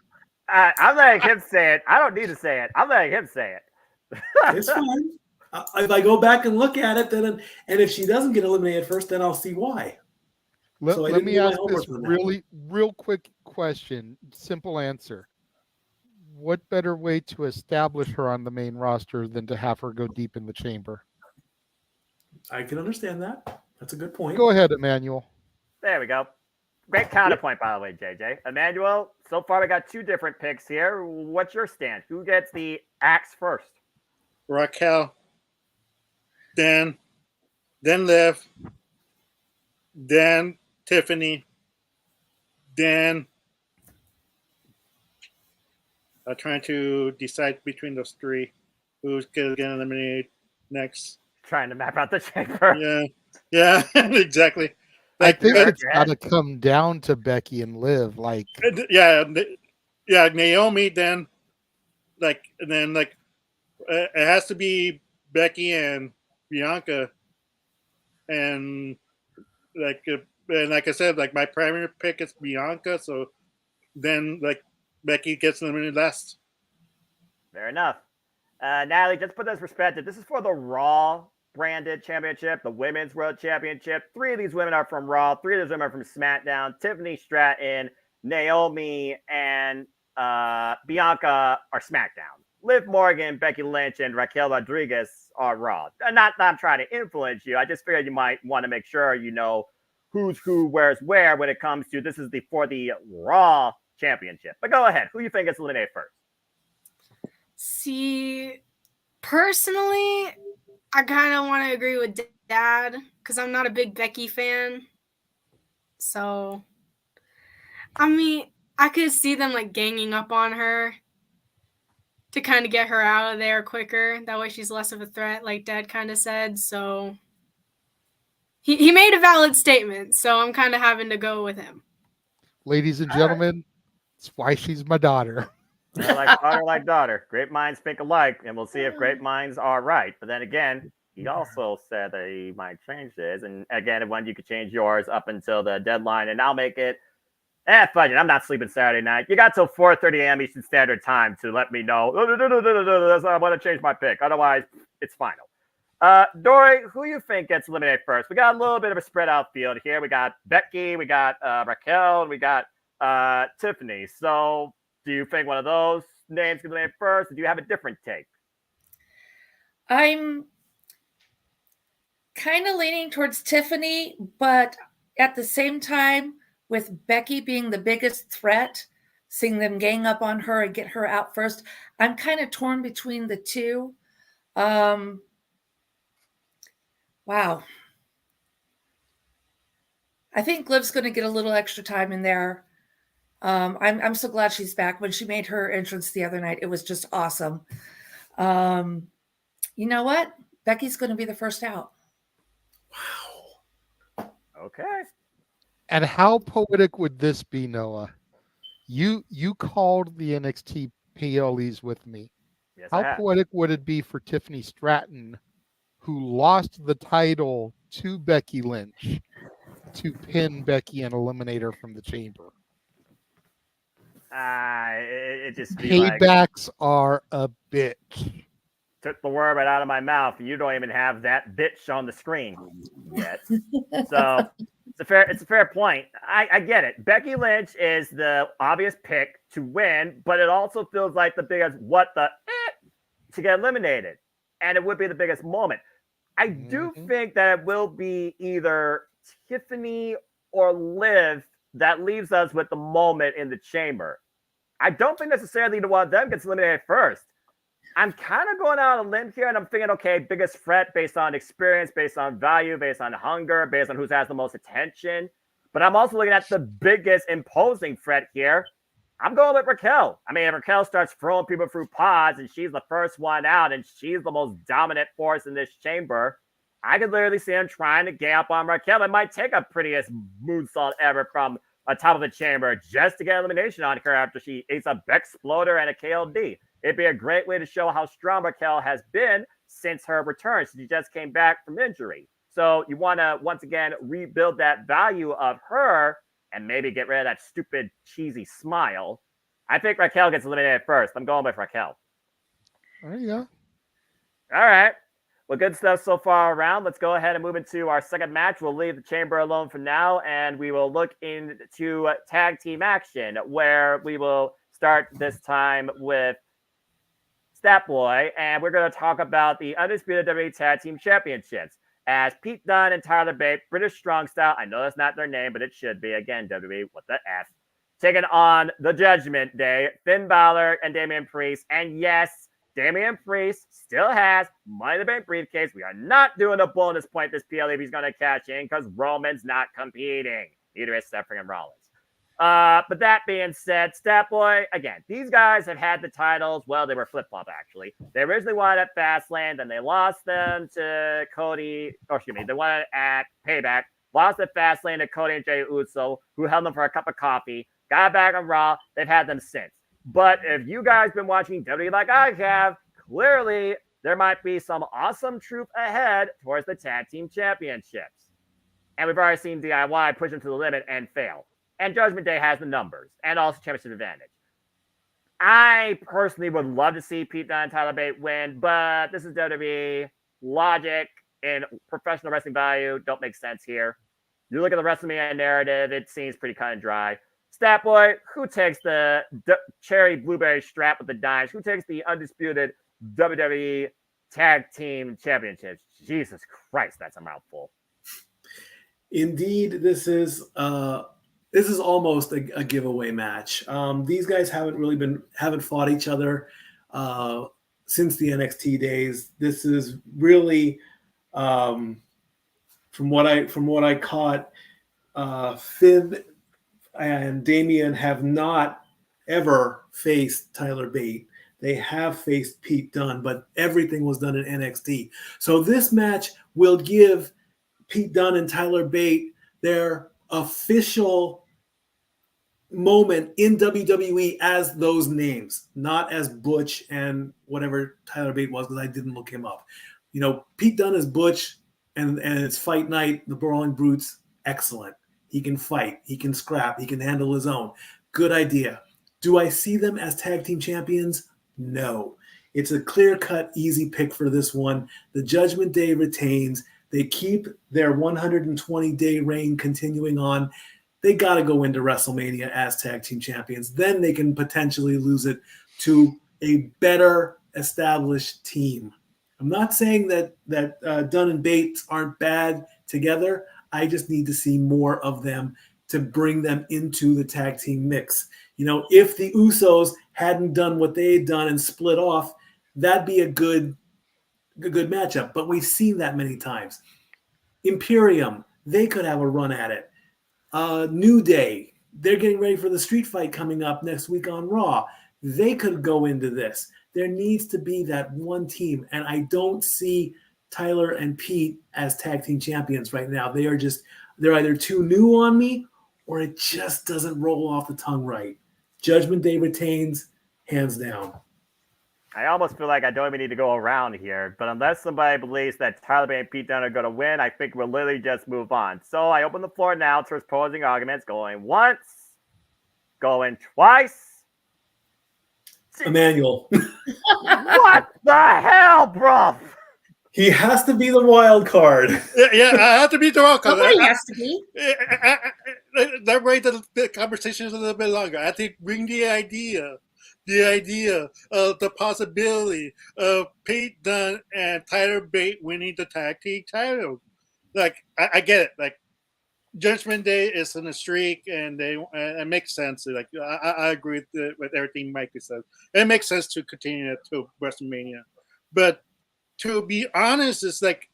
I'm letting him say it. I don't need to say it. I'm letting him say it. It's fine. If I go back and look at it, and if she doesn't get eliminated first, then I'll see why. Let me ask this real quick question. Simple answer. What better way to establish her on the main roster than to have her go deep in the chamber? I can understand that. That's a good point. Go ahead, Emmanuel. There we go. Great counterpoint, by the way, JJ. Emmanuel, so far we got 2 different picks here. What's your stand? Who gets the axe first? Raquel, then Liv, then Tiffany, then I'm trying to decide between those 3 who's going to get eliminated next. Trying to map out the chamber. Yeah, exactly. I think it's got to come down to Becky and Liv. Yeah, Naomi. Then, it has to be Becky and Bianca, and like I said, my primary pick is Bianca. So then, Becky gets eliminated last. Fair enough. Natalie, just put this in perspective. This is for the Raw branded championship, the Women's World Championship. 3 of these women are from Raw. 3 of these women are from SmackDown. Tiffany Stratton, Naomi, and Bianca are SmackDown. Liv Morgan, Becky Lynch, and Raquel Rodriguez are Raw. Not that I'm trying to influence you. I just figured you might want to make sure you know who's who, where's where when it comes to this is for the Raw Championship. But go ahead. Who you think gets eliminated first? See, personally, I kind of want to agree with Dad because I'm not a big Becky fan. So, I mean, I could see them ganging up on her to kind of get her out of there quicker. That way she's less of a threat, like Dad kind of said. So, he made a valid statement. So, I'm kind of having to go with him. Ladies and gentlemen, that's why she's my daughter. Like daughter. Great minds think alike, and we'll see if great minds are right. But then again, he also said that he might change his. And again, when you could change yours up until the deadline, and I'll make it. Fudge it. I'm not sleeping Saturday night. You got till 4:30 a.m. Eastern Standard Time to let me know. I want to change my pick. Otherwise, it's final. Dory, who you think gets eliminated first? We got a little bit of a spread out field here. We got Becky, we got Raquel, and we got Tiffany. So do you think one of those names gets eliminated first, or do you have a different take? I'm kind of leaning towards Tiffany, but at the same time, with Becky being the biggest threat, seeing them gang up on her and get her out first, I'm kind of torn between the 2. Wow. I think Liv's going to get a little extra time in there. I'm so glad she's back. When she made her entrance the other night, it was just awesome. You know what? Becky's going to be the first out. Wow. Okay. And how poetic would this be, Noah? You called the NXT PLEs with me. Yes, how poetic would it be for Tiffany Stratton, who lost the title to Becky Lynch, to pin Becky and eliminate her from the chamber? It just be like Paybacks are a bitch. took the word right out of my mouth. You don't even have that bitch on the screen yet. So it's a fair point. I get it. Becky Lynch is the obvious pick to win, but it also feels like the biggest to get eliminated. And it would be the biggest moment. I do think that it will be either Tiffany or Liv that leaves us with the moment in the chamber. I don't think necessarily either one of them gets eliminated first. I'm kind of going out on a limb here, and I'm thinking, okay, biggest threat based on experience, based on value, based on hunger, based on who has the most attention. But I'm also looking at the biggest imposing threat here. I'm going with Raquel. I mean, if Raquel starts throwing people through pods and she's the first one out and she's the most dominant force in this chamber, I could literally see him trying to gang up on Raquel. It might take a prettiest moonsault ever from the top of the chamber just to get elimination on her after she eats a Bexploder and a KLD. It'd be a great way to show how strong Raquel has been since her return. She just came back from injury. So you want to, once again, rebuild that value of her and maybe get rid of that stupid, cheesy smile. I think Raquel gets eliminated first. I'm going with Raquel. There you go. All right. Well, good stuff so far around. Let's go ahead and move into our second match. We'll leave the chamber alone for now, and we will look into tag team action, where we will start this time with Stat Boy, and we're going to talk about the Undisputed WWE Tag Team Championships. As Pete Dunne and Tyler Bate, British Strong Style, I know that's not their name, but it should be. Again, WWE, what the F. Taking on the Judgment Day, Finn Balor and Damian Priest. And yes, Damian Priest still has Money in the Bank briefcase. We are not doing a bonus point this PLE if he's going to cash in because Roman's not competing. Neither is Seth and Rollins. But that being said, Stat Boy, again, these guys have had the titles. Well, they were flip-flop, actually. They originally won at Fastlane, then they lost them to Cody, they won it at Payback, lost at Fastlane to Cody and Jey Uso, who held them for a cup of coffee, got back on Raw. They've had them since. But if you guys been watching WWE like I have, clearly there might be some awesome troop ahead towards the Tag Team Championships. And we've already seen DIY push them to the limit and fail. And Judgment Day has the numbers and also championship advantage. I personally would love to see Pete Dunne and Tyler Bate win, but this is WWE. Logic and professional wrestling value don't make sense here. You look at the WrestleMania narrative, it seems pretty cut and dry. Stat Boy, who takes the cherry blueberry strap with the dimes? Who takes the undisputed WWE Tag Team Championships? Jesus Christ, that's a mouthful. Indeed, this is almost a giveaway match. These guys haven't fought each other since the NXT days. This is really, from what I caught, Finn and Damian have not ever faced Tyler Bate. They have faced Pete Dunne, but everything was done in NXT. So this match will give Pete Dunne and Tyler Bate their official moment in WWE as those names, not as Butch and whatever Tyler Bate was, because I didn't look him up. Pete Dunne is Butch, and it's fight night. The Brawling Brutes, excellent. He can fight. He can scrap. He can handle his own. Good idea. Do I see them as tag team champions? No. It's a clear-cut, easy pick for this one. The Judgment Day retains. They keep their 120-day reign continuing on. They got to go into WrestleMania as tag team champions. Then they can potentially lose it to a better established team. I'm not saying that Dunne and Bates aren't bad together. I just need to see more of them to bring them into the tag team mix. If the Usos hadn't done what they had done and split off, that'd be a good matchup. But we've seen that many times. Imperium, they could have a run at it. New Day, they're getting ready for the street fight coming up next week on Raw. They could go into this. There needs to be that one team, and I don't see Tyler and Pete as tag team champions right now. They're either too new on me, or it just doesn't roll off the tongue right. Judgment Day retains, hands down. I almost feel like I don't even need to go around here, but unless somebody believes that Tyler Bate and Pete Dunne are going to win, I think we'll literally just move on. So I open the floor now to opposing arguments, going once, going twice, Emmanuel. What the hell, bro? He has to be the wild card. Yeah, I have to be the wild card. Somebody has to be. That way the conversation is a little bit longer. I think bring the idea of the possibility of Pete Dunne and Tyler Bate winning the tag team title. Like I get it. Like Judgment Day is in a streak, and it makes sense. Like I agree with everything Mike said. It makes sense to continue it to WrestleMania, but to be honest, it's like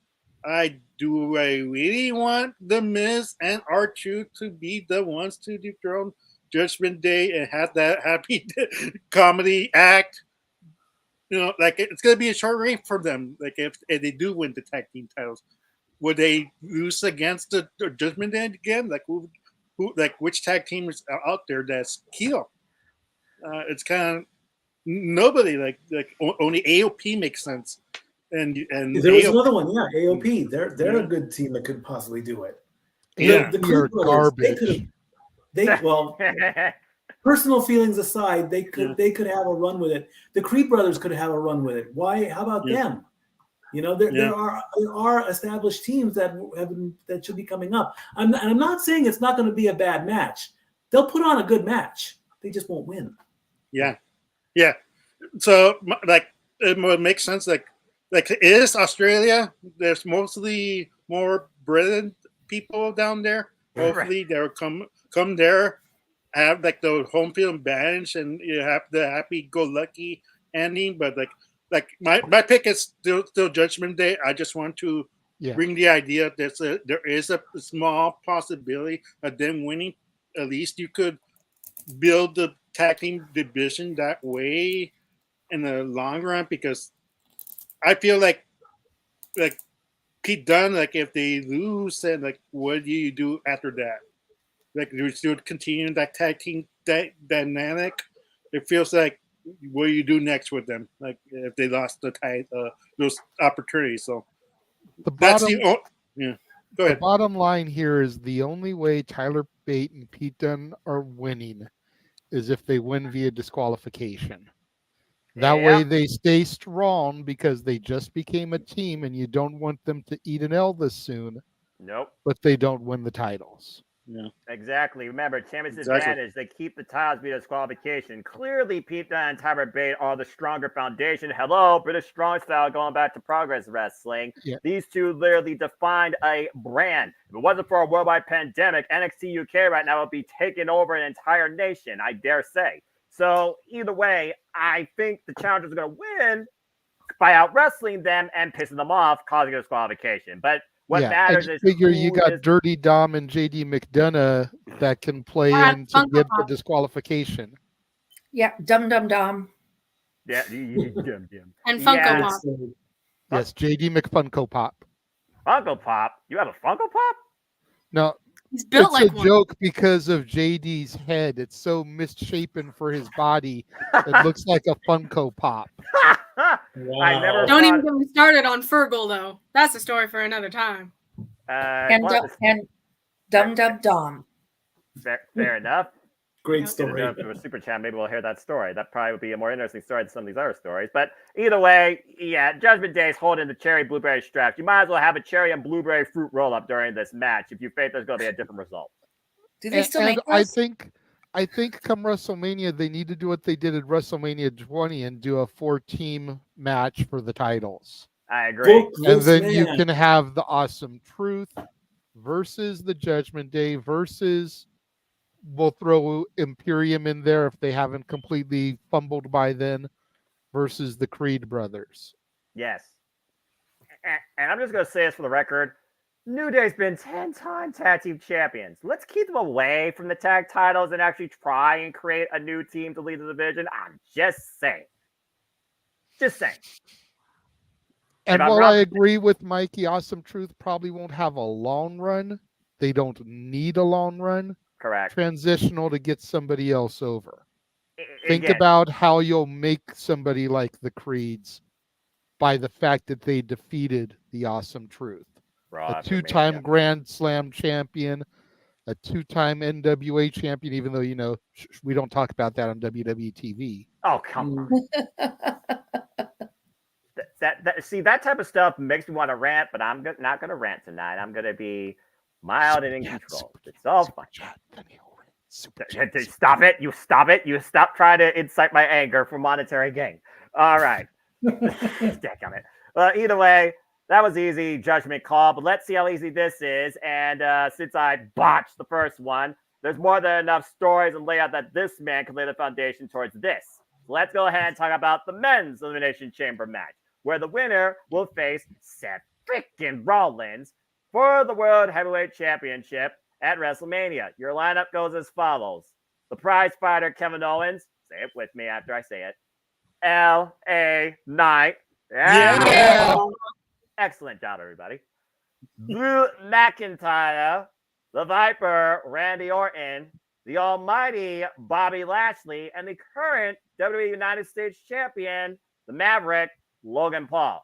I really want The Miz and R-Truth to be the ones to dethrone Judgment Day and have that happy comedy act. You know, like it's gonna be a short reign for them. Like if they do win the tag team titles, would they lose against the Judgment Day again? Like who like which tag team is out there that's heel? It's kind of nobody. Like only AOP makes sense. And there was another one, yeah, AOP. They're a good team that could possibly do it. Yeah, the Creed brothers, well, personal feelings aside, they could have a run with it. The Creed brothers could have a run with it. Why? How about them? You know, there are established teams that should be coming up. I'm not saying it's not going to be a bad match. They'll put on a good match. They just won't win. Yeah. So like it would make sense. Like it is Australia. There's mostly more Britain people down there. Hopefully they'll come there, have like the home field advantage, and you have the happy-go-lucky ending. But like my pick is still Judgment Day. I just want to bring the idea that there is a small possibility of them winning. At least you could build the tag team division that way in the long run, because I feel like Pete Dunne, like if they lose, then like what do you do after that? Like you still continue that tag team dynamic. It feels like what do you do next with them? Like if they lost those opportunities. So The that's bottom, Go ahead. the bottom line here is the only way Tyler Bate and Pete Dunne are winning is if they win via disqualification. That way they stay strong because they just became a team and you don't want them to eat an L this soon. Nope. But they don't win the titles. Yeah. Exactly. Remember, championship advantage. They keep the titles via disqualification. Clearly, Pete Dunne and Tyler Bate are the stronger foundation. Hello, British Strong Style going back to Progress Wrestling. Yeah. These two literally defined a brand. If it wasn't for a worldwide pandemic, NXT UK right now would be taking over an entire nation, I dare say. So either way, I think the challengers are going to win by out wrestling them and pissing them off, causing a disqualification. But what matters is figure you got Dirty Dom and JD McDonough that can play in to get the disqualification. Yeah, Dum Dum Dom. Yeah, and Funko Pop. Yes, JD McFunko Pop. Funko Pop? You have a Funko Pop? No. He's built it's like a one. joke because of JD's head. It's so misshapen for his body. It looks like a Funko Pop. Wow. I never Don't even get me started on Fergal, though. That's a story for another time. And Dum Dum Dom. Fair enough. Great story. If it was Super Chat, maybe we'll hear that story. That probably would be a more interesting story than some of these other stories. But either way, yeah, Judgment Day is holding the cherry blueberry straps. You might as well have a cherry and blueberry fruit roll up during this match if you think there's going to be a different result. Do they still make those? I think come WrestleMania, they need to do what they did at WrestleMania 20 and do a 4-team match for the titles. I agree. And then you can have the Awesome Truth versus the Judgment Day versus, we'll throw Imperium in there if they haven't completely fumbled by then, versus the Creed brothers. Yes. And I'm just going to say this for the record. New Day's been 10-time tag team champions. Let's keep them away from the tag titles and actually try and create a new team to lead the division. I'm just saying. Just saying. And while I agree with Mikey, Awesome Truth probably won't have a long run. They don't need a long run. Correct. Transitional to get somebody else over. Think about how you'll make somebody like the Creeds by the fact that they defeated the Awesome Truth. A 2-time Grand Slam champion, a 2-time NWA champion, even though, we don't talk about that on WWE TV. Oh, come on. See, that type of stuff makes me want to rant, but I'm not going to rant tonight. I'm going to be mild and in control. It's all fine. Stop it. You stop it. You stop trying to incite my anger for monetary gain. All right. Damn it. Either way, that was easy judgment call, but let's see how easy this is. And since I botched the first one, there's more than enough stories and layout that this man can lay the foundation towards this. So let's go ahead and talk about the men's Elimination Chamber match, where the winner will face Seth freaking Rollins for the World Heavyweight Championship at WrestleMania. Your lineup goes as follows. The prize fighter, Kevin Owens. Say it with me after I say it. L.A. Knight. Yeah. Excellent job, everybody. Drew McIntyre. The Viper, Randy Orton. The almighty Bobby Lashley. And the current WWE United States Champion, the Maverick, Logan Paul.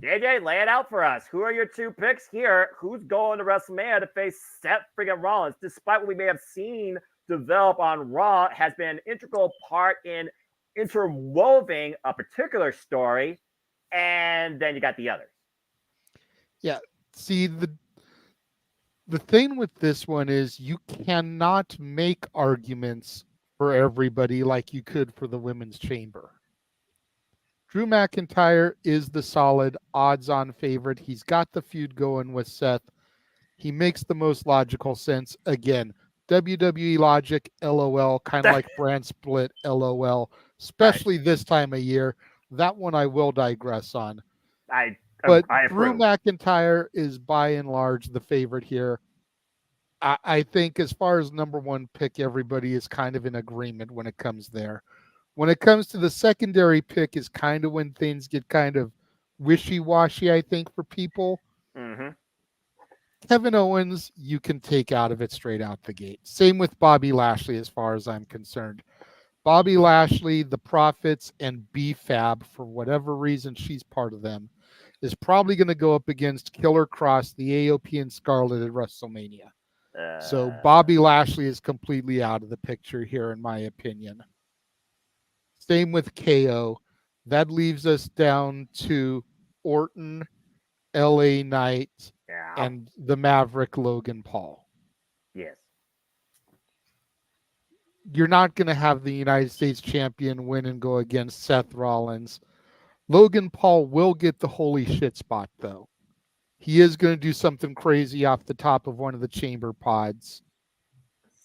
JJ, lay it out for us. Who are your two picks here? Who's going to WrestleMania to face Seth freaking Rollins? Despite what we may have seen develop on Raw, has been an integral part in interwoving a particular story, and then you got the others. Yeah. See, the thing with this one is you cannot make arguments for everybody like you could for the Women's Chamber. Drew McIntyre is the solid odds-on favorite. He's got the feud going with Seth. He makes the most logical sense. Again, WWE logic, LOL, kind of like brand split, LOL, especially this time of year. That one I will digress on. But Drew McIntyre is by and large the favorite here. I think as far as number one pick, everybody is kind of in agreement when it comes there. When it comes to the secondary pick is kind of when things get kind of wishy-washy, I think, for people. Mm-hmm. Kevin Owens, you can take out of it straight out the gate. Same with Bobby Lashley as far as I'm concerned. Bobby Lashley, the Profits, and B-Fab, for whatever reason she's part of them, is probably going to go up against Killer Cross, the AOP, and Scarlett at WrestleMania. So Bobby Lashley is completely out of the picture here, in my opinion. Same with KO. That leaves us down to Orton, LA Knight, and the Maverick Logan Paul. Yes. You're not going to have the United States champion win and go against Seth Rollins. Logan Paul will get the holy shit spot, though. He is going to do something crazy off the top of one of the chamber pods.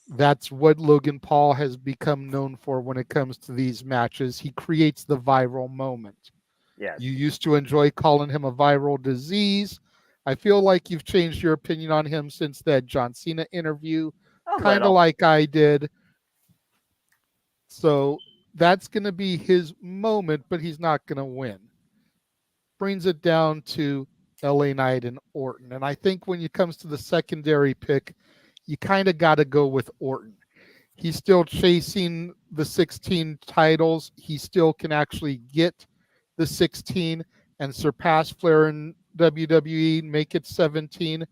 That's what Logan Paul has become known for when it comes to these matches. He creates the viral moment. Yes. You used to enjoy calling him a viral disease. I feel like you've changed your opinion on him since that John Cena interview, kind of like I did. So that's going to be his moment, but he's not going to win. Brings it down to LA Knight and Orton. And I think when it comes to the secondary pick, you kind of got to go with Orton. He's still chasing the 16 titles. He still can actually get the 16 and surpass Flair in WWE, make it 17,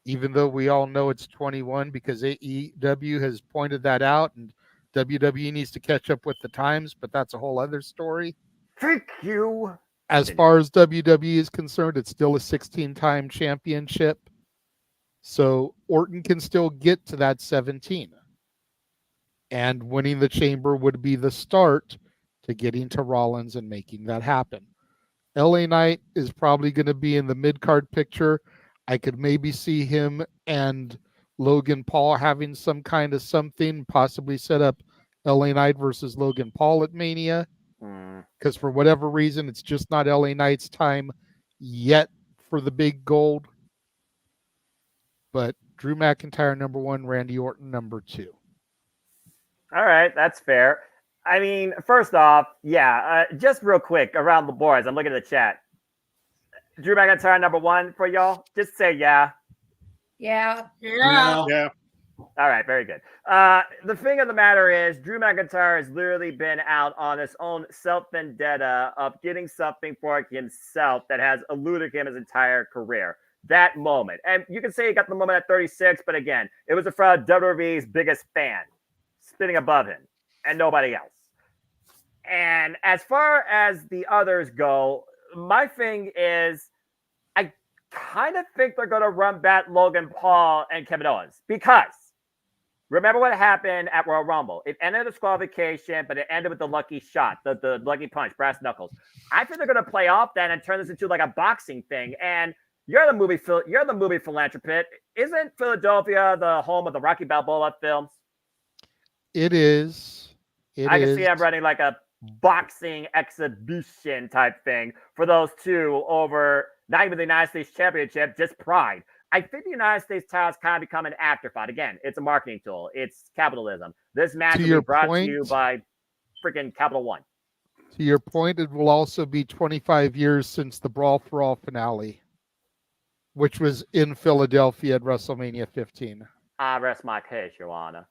even though we all know it's 21 because AEW has pointed that out and WWE needs to catch up with the times, but that's a whole other story. Thank you. As far as WWE is concerned, it's still a 16-time championship. So Orton can still get to that 17. And winning the chamber would be the start to getting to Rollins and making that happen. LA Knight is probably going to be in the mid-card picture. I could maybe see him and Logan Paul having some kind of something, possibly set up LA Knight versus Logan Paul at Mania. Because for whatever reason, it's just not LA Knight's time yet for the big gold. But Drew McIntyre, number one, Randy Orton, number two. All right, that's fair. I mean, first off, just real quick around the boards. I'm looking at the chat. Drew McIntyre, number one for y'all. Just say yeah. Yeah. Yeah. All right, very good. The thing of the matter is, Drew McIntyre has literally been out on his own self-vendetta of getting something for himself that has eluded him his entire career. that moment. And you can say he got the moment at 36, but again, it was in front of WWE's biggest fan, spinning above him, and nobody else. And as far as the others go, my thing is, I kind of think they're going to run back Logan Paul and Kevin Owens, because remember what happened at Royal Rumble. It ended disqualification, but it ended with the lucky shot, the lucky punch, brass knuckles. I think they're going to play off that and turn this into like a boxing thing. And you're the movie philanthropist. Isn't Philadelphia the home of the Rocky Balboa films? It is. I can see him running like a boxing exhibition type thing for those two over not even the United States Championship, just Pride. I think the United States title has kind of become an afterthought. Again, it's a marketing tool. It's capitalism. This match will be brought to you by freaking Capital One. To your point, it will also be 25 years since the Brawl for All finale, which was in Philadelphia at WrestleMania 15. I rest my case, Your Honor.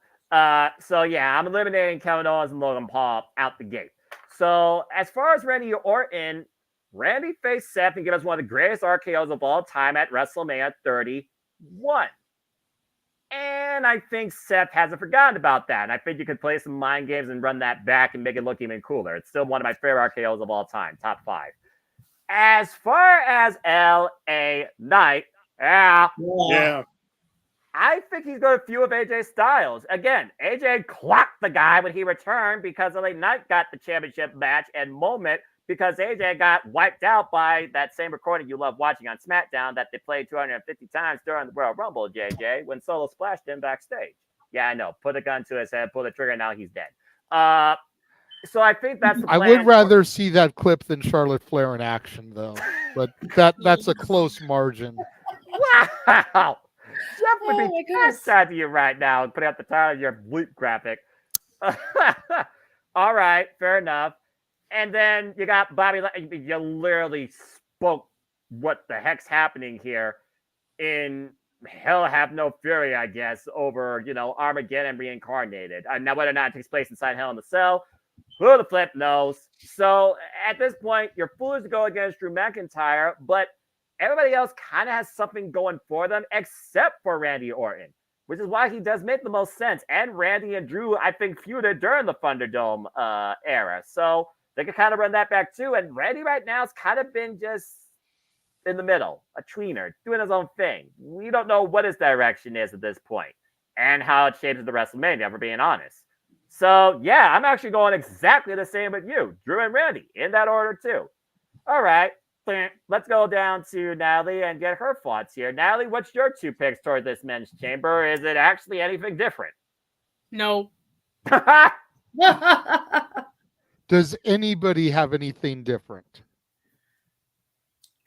So yeah, I'm eliminating Kevin Owens and Logan Paul out the gate. So as far as Randy Orton, Randy faced Seth and gave us one of the greatest RKOs of all time at WrestleMania 31. And I think Seth hasn't forgotten about that. And I think you could play some mind games and run that back and make it look even cooler. It's still one of my favorite RKOs of all time, top 5. As far as LA Knight, yeah. I think he's going to feud with AJ Styles. Again, AJ clocked the guy when he returned because LA Knight got the championship match and moment because AJ got wiped out by that same recording you love watching on SmackDown that they played 250 times during the Royal Rumble, JJ, when Solo splashed him backstage. Yeah, I know. Put a gun to his head, pull the trigger, now he's dead. So I think that's the plan. I would rather see that clip than Charlotte Flair in action, though. But that's a close margin. Wow. Jeff would be pissed at you right now and putting up the title of your bleep graphic. All right, fair enough. And then you got Bobby. You literally spoke what the heck's happening here in Hell Have No Fury, I guess, over, Armageddon reincarnated. Now, whether or not it takes place inside Hell in the Cell, who the flip knows? So at this point, you're foolish to go against Drew McIntyre, but everybody else kind of has something going for them except for Randy Orton, which is why he does make the most sense. And Randy and Drew, I think, feuded during the Thunderdome era. So they could kind of run that back too. And Randy right now has kind of been just in the middle, a tweener, doing his own thing. We don't know what his direction is at this point and how it shapes the WrestleMania, for being honest. So, yeah, I'm actually going exactly the same with you, Drew and Randy, in that order too. All right. Let's go down to Natalie and get her thoughts here. Natalie, what's your 2 picks toward this men's chamber? Is it actually anything different? No. Does anybody have anything different?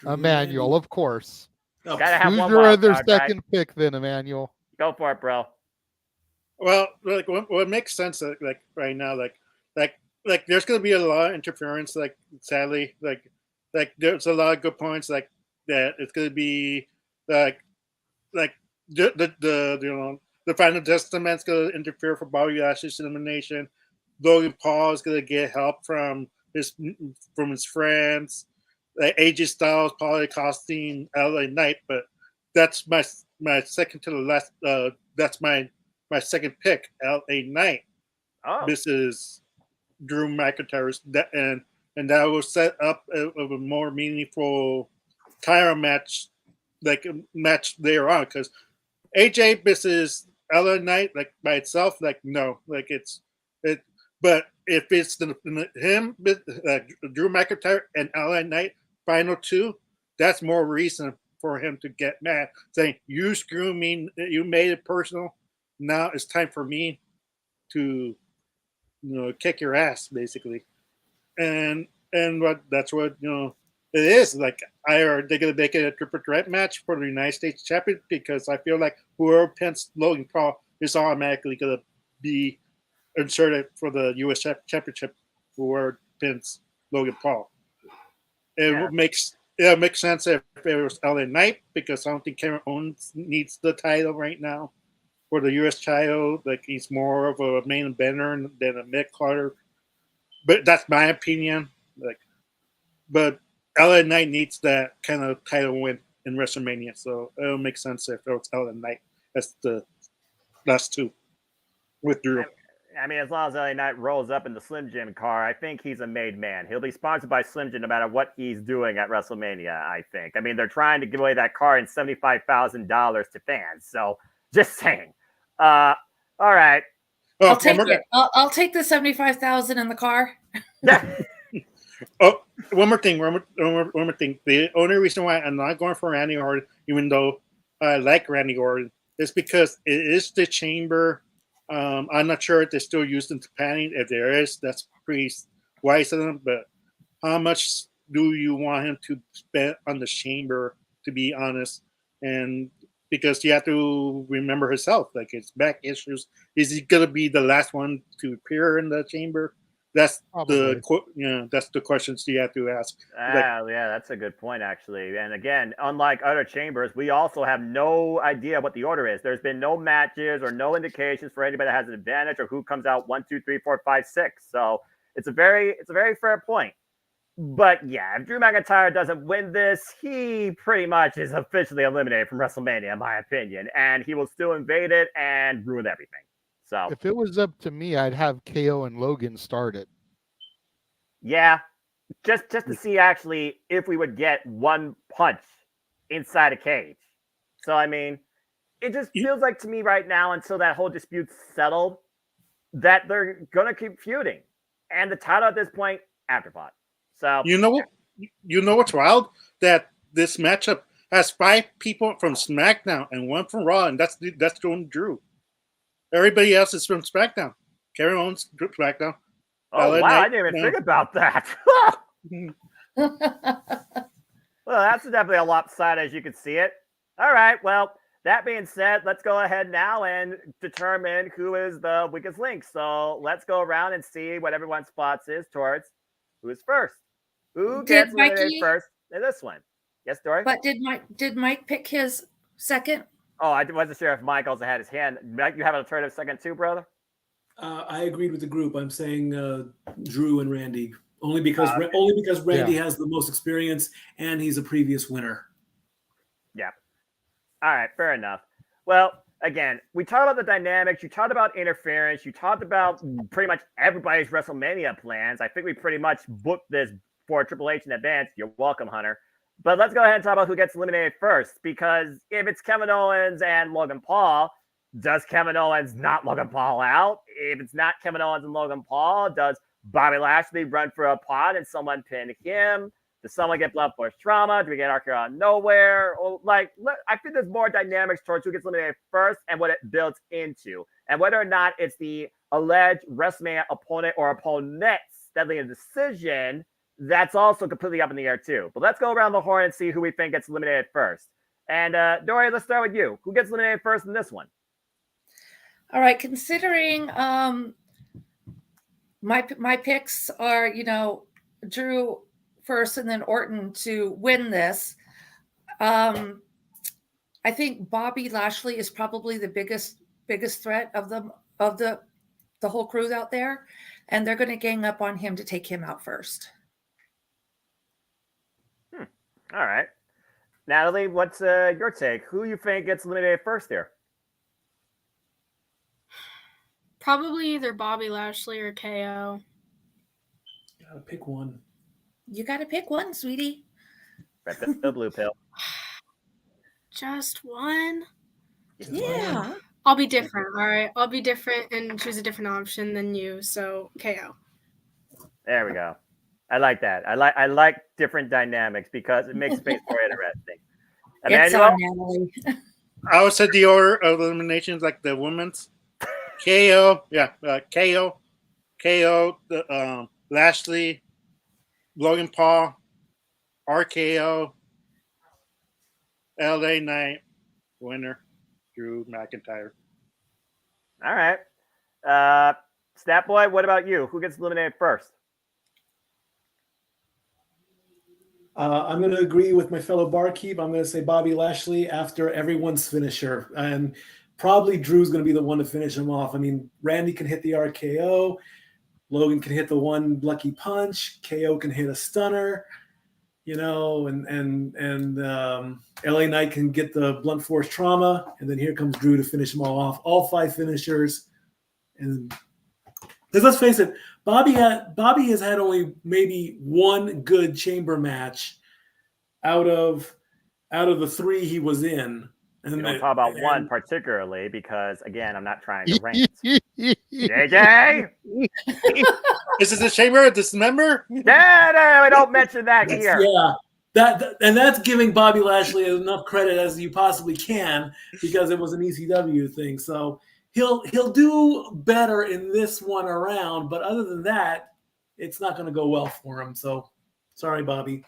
Emmanuel, of course. Gotta have Who's one your other card, second pick then, Emmanuel? Go for it, bro. Well, like what makes sense, like right now, like there's going to be a lot of interference. Like sadly, like there's a lot of good points. Like that, it's going to be like the Final Testament's going to interfere for Bobby Lashley's elimination. Logan Paul is going to get help from his friends. Like AJ Styles probably costing LA Knight, but that's my second to the last. That's my second pick, LA Knight. Oh. This is Drew McIntyre's, and that will set up a more meaningful title match, like a match later on. Because AJ versus LA Knight, like by itself, like no, like it. But if it's him, Drew McIntyre and LA Knight final 2, that's more reason for him to get mad, saying you screw me, you made it personal. Now it's time for me to, kick your ass, basically. And that's what it is. Like, they're gonna make it a triple threat match for the United States champion, because I feel like whoever pins Logan Paul is automatically gonna be inserted for the U.S. championship. Whoever pins Logan Paul, it makes sense if it was LA Knight, because I don't think Kevin Owens needs the title right now. For the U.S. title, like he's more of a main eventer than a mid-carder. But that's my opinion. But LA Knight needs that kind of title win in WrestleMania. So it'll make sense if it was LA Knight as the last two with Drew. I mean, as long as LA Knight rolls up in the Slim Jim car, I think he's a made man. He'll be sponsored by Slim Jim no matter what he's doing at WrestleMania, I think. I mean, they're trying to give away that car and $75,000 to fans. So just saying. All right. Oh, I'll take it. I'll take the 75,000 in the car. Oh, one more thing. One more thing. The only reason why I'm not going for Randy Orton, even though I like Randy Orton, is because it is the chamber. I'm not sure if they're still using the padding. If there is, that's pretty wise of them. But how much do you want him to spend on the chamber, to be honest? And because you have to remember himself, like his back issues. Is he gonna be the last one to appear in the chamber? That's Probably. that's the questions you have to ask. Yeah, that's a good point, actually. And again, unlike other chambers, we also have no idea what the order is. There's been no matches or no indications for anybody that has an advantage or who comes out 1, 2, 3, 4, 5, 6. So it's a very fair point. But yeah, if Drew McIntyre doesn't win this, he pretty much is officially eliminated from WrestleMania, in my opinion, and he will still invade it and ruin everything. So If it was up to me, I'd have KO and Logan start it. yeah, just to see actually if we would get one punch inside a cage. So I mean, it just feels like to me right now, until that whole dispute's settled, that they're gonna keep feuding, and the title at this point, afterthought. So You know what's wild? That this matchup has 5 people from SmackDown and 1 from Raw, and that's Drew. Everybody else is from SmackDown. Karen Owens, SmackDown. Oh, LA wow, Knight, I didn't even think about that. Well, that's definitely a lopsided as you can see it. All right, well, that being said, let's go ahead now and determine who is the weakest link. So let's go around and see what everyone's thoughts is towards who is first. Who gets eliminated first in this one? Yes, Dory? But did Mike pick his second? Oh, I wasn't sure if Mike also had his hand. Mike, you have an alternative second too, brother? I agreed with the group. I'm saying Drew and Randy, only because Randy has the most experience and he's a previous winner. Yeah. All right, fair enough. Well, again, we talked about the dynamics. You talked about interference. You talked about pretty much everybody's WrestleMania plans. I think we pretty much booked this for Triple H in advance. You're welcome, Hunter. But let's go ahead and talk about who gets eliminated first, because if it's Kevin Owens and Logan Paul, does Kevin Owens knock Logan Paul out? If it's not Kevin Owens and Logan Paul, does Bobby Lashley run for a pod and someone pin him? Does someone get blood force trauma? Do we get RKO out of nowhere? Or I think there's more dynamics towards who gets eliminated first and what it builds into, and whether or not it's the alleged WrestleMania opponent or opponents that lead a decision. That's also completely up in the air too. But let's go around the horn and see who we think gets eliminated first. And Dory, let's start with you. Who gets eliminated first in this one? All right, considering my picks are, Drew first and then Orton to win this. I think Bobby Lashley is probably the biggest threat of the whole crew out there, and they're going to gang up on him to take him out first. All right. Natalie, what's your take? Who you think gets eliminated first here? Probably either Bobby Lashley or KO. Gotta pick one. You got to pick one, sweetie. Red pill, blue pill. Just one? Yeah. I'll be different, all right? I'll be different and choose a different option than you, so KO. There we go. I like that. I like different dynamics because it makes things more interesting. It's on, Natalie. I would say the order of eliminations, like the women's. KO, Lashley, Logan Paul, RKO, LA Knight, winner, Drew McIntyre. All right. Stat Boy, what about you? Who gets eliminated first? I'm going to agree with my fellow barkeep. I'm going to say Bobby Lashley after everyone's finisher. And probably Drew's going to be the one to finish him off. I mean, Randy can hit the RKO. Logan can hit the one lucky punch. KO can hit a stunner. and LA Knight can get the blunt force trauma, and then here comes Drew to finish them all off. All 5 finishers, and because let's face it, Bobby has had only maybe one good chamber match out of the 3 he was in. And don't talk about one particularly because, again, I'm not trying to rant. JJ? Is this a chamber of dismember? No, I don't mention that here. Yeah. That's giving Bobby Lashley enough credit as you possibly can because it was an ECW thing. So he'll do better in this one around, but other than that, it's not going to go well for him. So sorry, Bobby.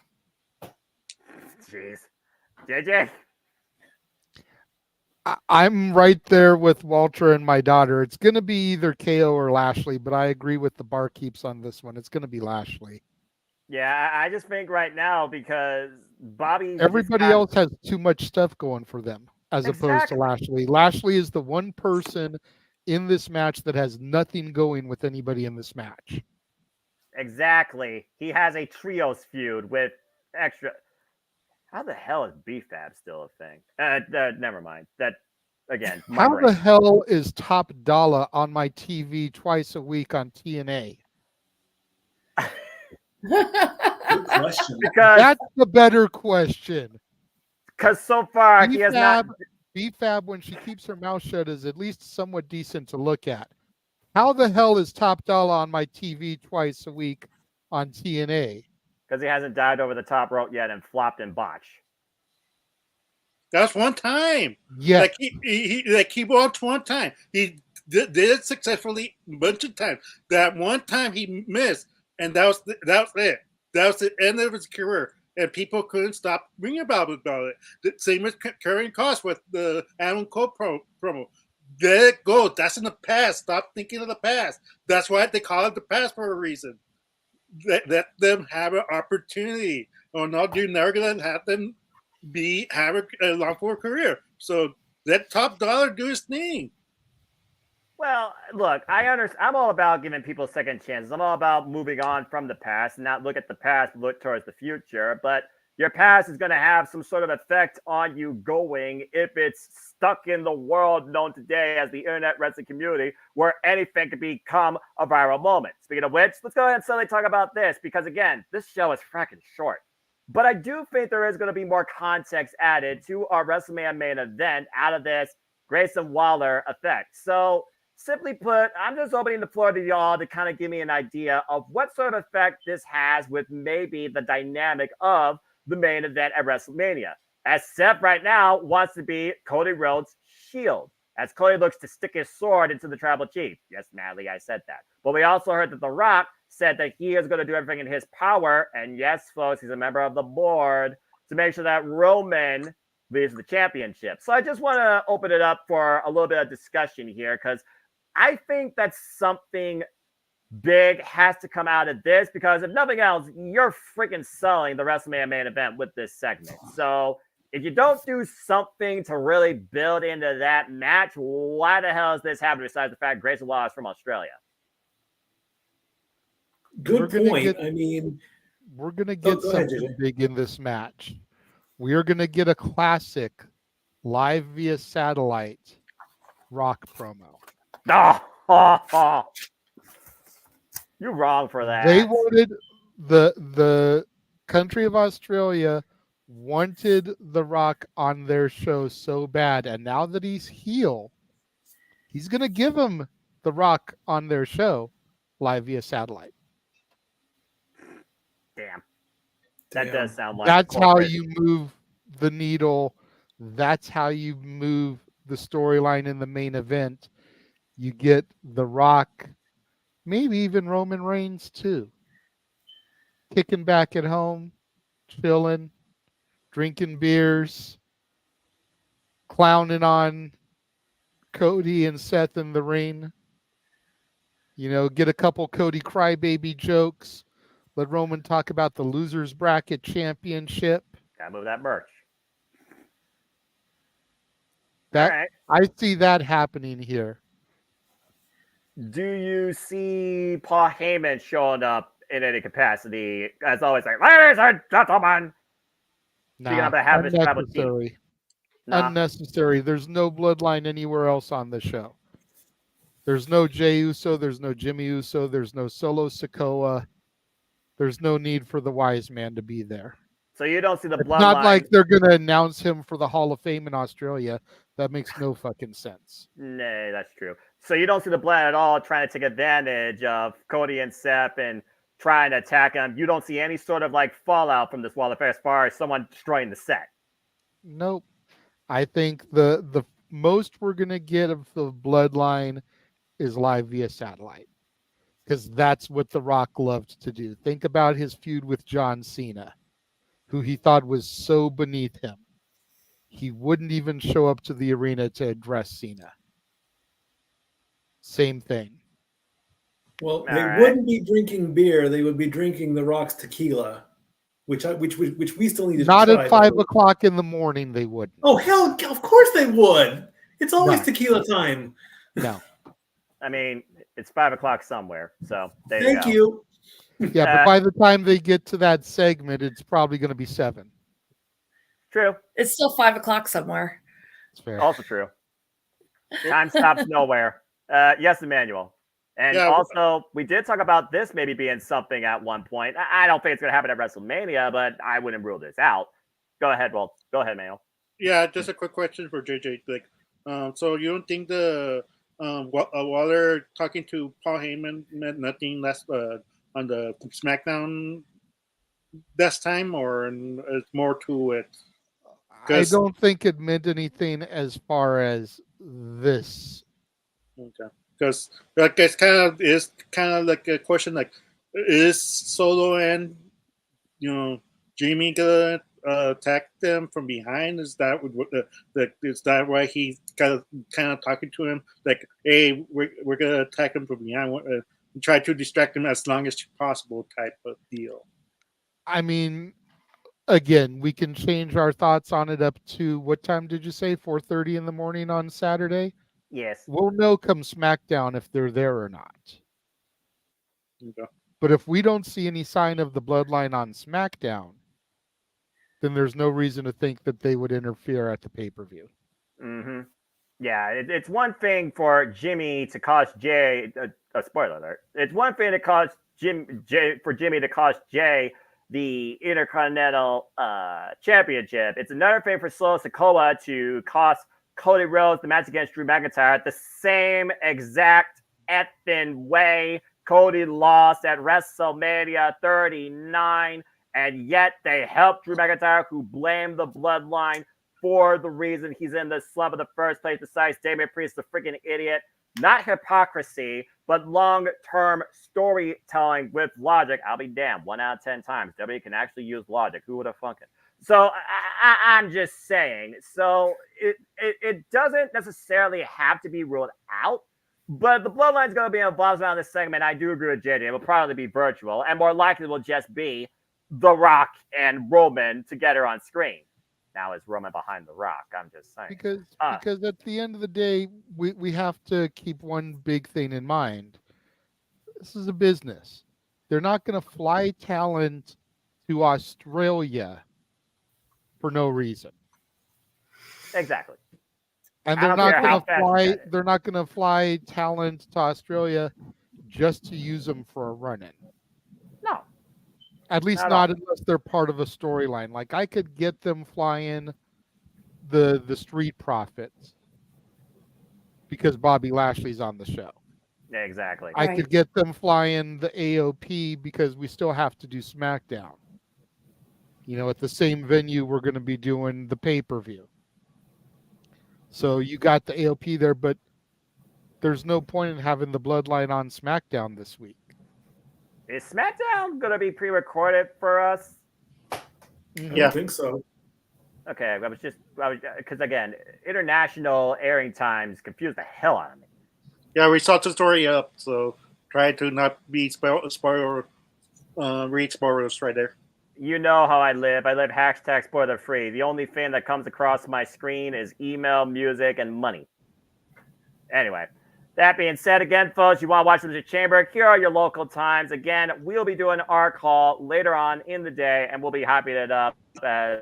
Jeez. JJ? I'm right there with Walter and my daughter. It's going to be either KO or Lashley, but I agree with the barkeeps on this one. It's going to be Lashley. Yeah, I just think right now because Bobby. Everybody else has too much stuff going for them as opposed to Lashley. Lashley is the one person in this match that has nothing going with anybody in this match. Exactly. He has a trios feud with extra. How the hell is BFAB still a thing? Never mind. That again. How the hell is Top Dollar on my TV twice a week on TNA? Good question. Because that's the better question. Because so far he has not. BFAB, when she keeps her mouth shut, is at least somewhat decent to look at. How the hell is Top Dollar on my TV twice a week on TNA? Because he hasn't dived over the top rope yet and flopped and botched. That's one time. Yeah. He walked one time. He did it successfully a bunch of times. That one time he missed, and that was it. That was the end of his career. And people couldn't stop ringing about it. The same as Karrion Kross with the Adam Cole promo. Let it go. That's in the past. Stop thinking of the past. That's why they call it the past for a reason. Let them have an opportunity, or not. You're never gonna have them have a long career. So let Top Dollar do his thing. Well, look, I understand. I'm all about giving people second chances. I'm all about moving on from the past and not look at the past, look towards the future. But your past is going to have some sort of effect on you going if it's stuck in the world known today as the internet wrestling community, where anything can become a viral moment. Speaking of which, let's go ahead and suddenly talk about this because, again, this show is freaking short. But I do think there is going to be more context added to our WrestleMania main event out of this Grayson Waller effect. So, simply put, I'm just opening the floor to y'all to kind of give me an idea of what sort of effect this has with maybe the dynamic of the main event at WrestleMania. As Seth right now wants to be Cody Rhodes' shield, as Cody looks to stick his sword into the tribal chief. Yes, Natalie, I said that. But we also heard that The Rock said that he is going to do everything in his power, and yes, folks, he's a member of the board, to make sure that Roman leaves the championship. So I just want to open it up for a little bit of discussion here, because I think that something big has to come out of this, because if nothing else, you're freaking selling the WrestleMania main event with this segment. So if you don't do something to really build into that match, why the hell is this happening besides the fact Grayson Waller is from Australia? Good point. We're going to get something big in this match. We are going to get a classic live via satellite Rock promo. You're wrong for that. They wanted the country of Australia wanted The Rock on their show so bad, and now that he's heel, he's going to give him The Rock on their show live via satellite. Damn. That does sound like that's how you move the needle. That's how you move the storyline in the main event. You get The Rock, maybe even Roman Reigns too, kicking back at home, chilling, drinking beers, clowning on Cody and Seth in the ring. You know, get a couple Cody crybaby jokes. Let Roman talk about the Losers Bracket Championship. Gotta move that merch. Right. I see that happening here. Do you see Paul Heyman showing up in any capacity? As always, like, ladies and gentlemen, So you're gonna have to have this travel team. unnecessary. Nah. Unnecessary. There's no bloodline anywhere else on the show. There's no Jey Uso. There's no Jimmy Uso. There's no Solo Sikoa. There's no need for the wise man to be there. So you don't see the It's bloodline. not like they're going to announce him for the Hall of Fame in Australia. That makes no fucking sense. Nay, that's true. So you don't see the blood at all trying to take advantage of Cody and Seth and trying to attack him. You don't see any sort of like fallout from this wall affair as far as someone destroying the set. Nope. I think the most we're going to get of the bloodline is live via satellite, because that's what The Rock loved to do. Think about his feud with John Cena, who he thought was so beneath him. He wouldn't even show up to the arena to address Cena. Same thing. Well, they wouldn't be drinking beer; they would be drinking The Rock's tequila, which we still need to Not try. at 5 o'clock in the morning. They wouldn't. Oh hell! Of course they would. It's always tequila time. No. I mean, it's 5 o'clock somewhere. So there Thank you you. Yeah, but by the time they get to that segment, it's probably going to be 7. True. It's still 5 o'clock somewhere. It's fair. Also true. Time stops nowhere. Yes, Emmanuel. And Yeah. also, we did talk about this maybe being something at one point. I don't think it's going to happen at WrestleMania, but I wouldn't rule this out. Go ahead, Walt. Go ahead, Manuel. Yeah, just a quick question for JJ. Like, so you don't think the Waller talking to Paul Heyman meant nothing less on the SmackDown this time, or it's more to it? I don't think it meant anything as far as this. Okay, because like it's kind of like a question like, is Solo and Jimmy gonna attack them from behind? Is that is that why he's kind of talking to him like, hey, we're gonna attack him from behind, and try to distract him as long as possible type of deal? I mean, again, we can change our thoughts on it up to, what time did you say? 4:30 in the morning on Saturday? Yes. We'll know come SmackDown if they're there or not. Okay. But if we don't see any sign of the bloodline on SmackDown, then there's no reason to think that they would interfere at the pay-per-view. Mm-hmm. Yeah, it's one thing for Jimmy to cost Jay a spoiler alert. It's one thing to cost Jimmy to cost Jay the Intercontinental Championship. It's another thing for Solo Sikoa to cost Cody Rhodes the match against Drew McIntyre the same exact effing way Cody lost at WrestleMania 39, and yet they helped Drew McIntyre, who blamed the bloodline for the reason he's in the slump in the first place, besides Damian Priest, the freaking idiot. Not hypocrisy, but long-term storytelling with logic. I'll be damned. 1 out of 10 times, W can actually use logic. Who would have thunk it? So I'm just saying. So it doesn't necessarily have to be ruled out, but the bloodline's going to be involved around this segment. I do agree with JJ. It will probably be virtual, and more likely will just be The Rock and Roman together on screen. Now is Roman behind The Rock? I'm just saying. Because at the end of the day, we have to keep one big thing in mind. This is a business. They're not going to fly talent to Australia for no reason. Exactly. And they're not going to fly talent to Australia just to use them for a run-in. No. At least not unless they're part of a storyline. Like, I could get them flying the Street Profits because Bobby Lashley's on the show. Yeah, exactly. I could get them flying the AOP because we still have to do SmackDown. At the same venue we're going to be doing the pay-per-view. So you got the AOP there, but there's no point in having the bloodline on SmackDown this week. Is SmackDown going to be pre-recorded for us? I don't think so. Okay, because again, international airing times confuse the hell out of me. Yeah, we saw the story up, so try to not be read spoilers right there. You know how I live. I live hashtag spoiler free. The only thing that comes across my screen is email, music, and money. Anyway. That being said, again, folks, you want to watch the Chamber, here are your local times. Again, we'll be doing our call later on in the day, and we'll be hyping it up as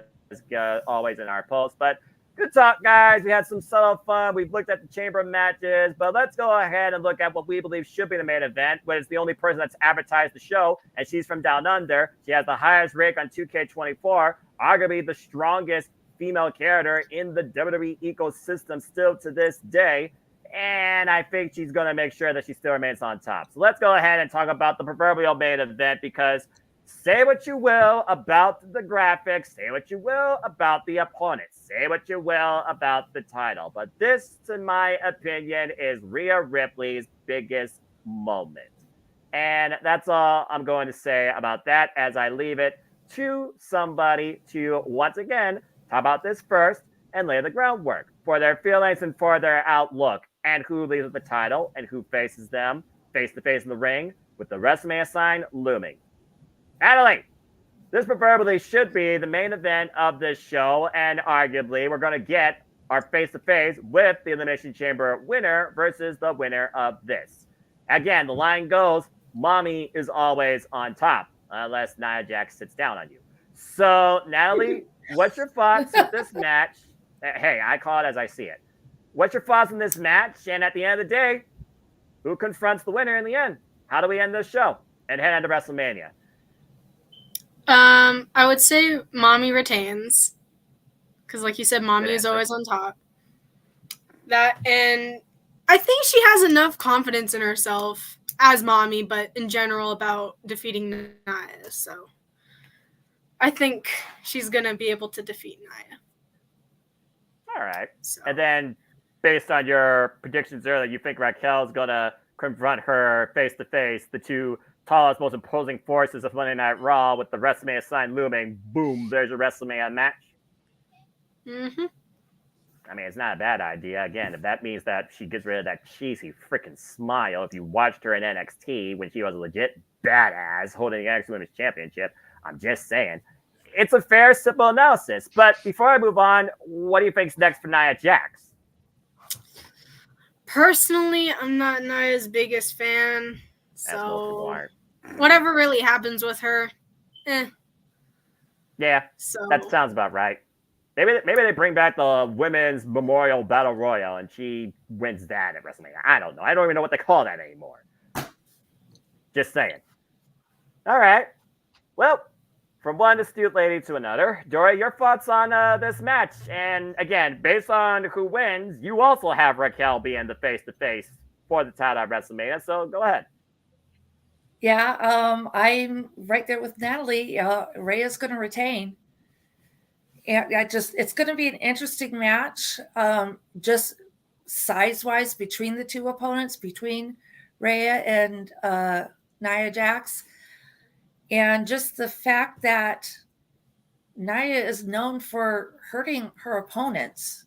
always in our post. But good talk, guys. We had some subtle fun. We've looked at the chamber matches, but let's go ahead and look at what we believe should be the main event, which is the only person that's advertised the show, and she's from Down Under. She has the highest rank on 2K24, arguably the strongest female character in the WWE ecosystem still to this day. And I think she's going to make sure that she still remains on top. So let's go ahead and talk about the proverbial main event, because say what you will about the graphics, say what you will about the opponents, say what you will about the title, but this, in my opinion, is Rhea Ripley's biggest moment. And that's all I'm going to say about that, as I leave it to somebody to, once again, talk about this first and lay the groundwork for their feelings and for their outlook, and who leads with the title and who faces them face-to-face in the ring with the WrestleMania sign looming. Natalie, this proverbially should be the main event of this show, and arguably we're going to get our face-to-face with the Elimination Chamber winner versus the winner of this. Again, the line goes, Mommy is always on top, unless Nia Jax sits down on you. So, Natalie, what's your thoughts with this match? Hey, I call it as I see it. What's your thoughts on this match? And at the end of the day, who confronts the winner in the end? How do we end this show and head into WrestleMania? I would say Mommy retains, because like you said, Mommy is always on top. That, and I think she has enough confidence in herself as Mommy, but in general about defeating Nia. So I think she's gonna be able to defeat Nia. All right. So. And then, based on your predictions earlier, you think Raquel's gonna confront her face to face, the two tallest, most imposing forces of Monday Night Raw, with the WrestleMania sign looming. Boom, there's your WrestleMania match. Mm-hmm. I mean, it's not a bad idea. Again, if that means that she gets rid of that cheesy freaking smile, if you watched her in NXT when she was a legit badass holding the NXT Women's Championship, I'm just saying. It's a fair, simple analysis. But before I move on, what do you think's next for Nia Jax? Personally, I'm not Nia's biggest fan. So That's whatever really happens with her, Yeah, so that sounds about right. Maybe they bring back the Women's Memorial Battle Royal and she wins that at WrestleMania. I don't know. I don't even know what they call that anymore. Just saying. All right. Well, from one astute lady to another, Dory, your thoughts on this match? And again, based on who wins, you also have Raquel being the face-to-face for the title at WrestleMania. So go ahead. Yeah, I'm right there with Natalie. Rhea's going to retain. And it's going to be an interesting match, just size-wise between the two opponents, between Rhea and Nia Jax. And just the fact that Nia is known for hurting her opponents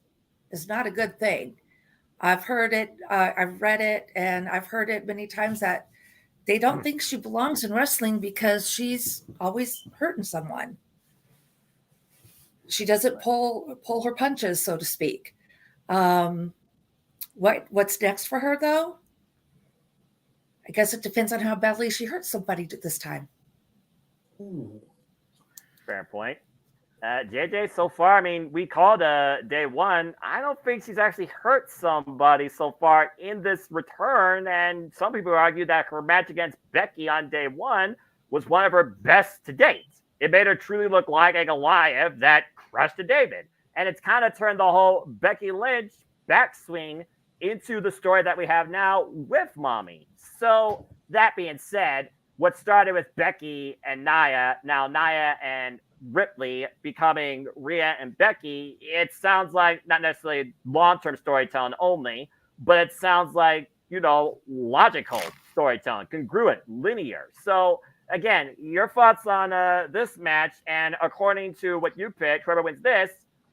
is not a good thing. I've heard it, I've read it, and I've heard it many times that they don't think she belongs in wrestling because she's always hurting someone. She doesn't pull her punches, so to speak. What's next for her, though? I guess it depends on how badly she hurts somebody this time. Ooh. Fair point. JJ, so far, I mean, we called day one. I don't think she's actually hurt somebody so far in this return. And some people argue that her match against Becky on day one was one of her best to date. It made her truly look like a Goliath that crushed a David. And it's kind of turned the whole Becky Lynch backswing into the story that we have now with Mommy. So that being said, what started with Becky and Nia, now Nia and Ripley becoming Rhea and Becky, it sounds like not necessarily long-term storytelling only, but it sounds like, logical storytelling, congruent, linear. So again, your thoughts on this match, and according to what you picked, whoever wins this,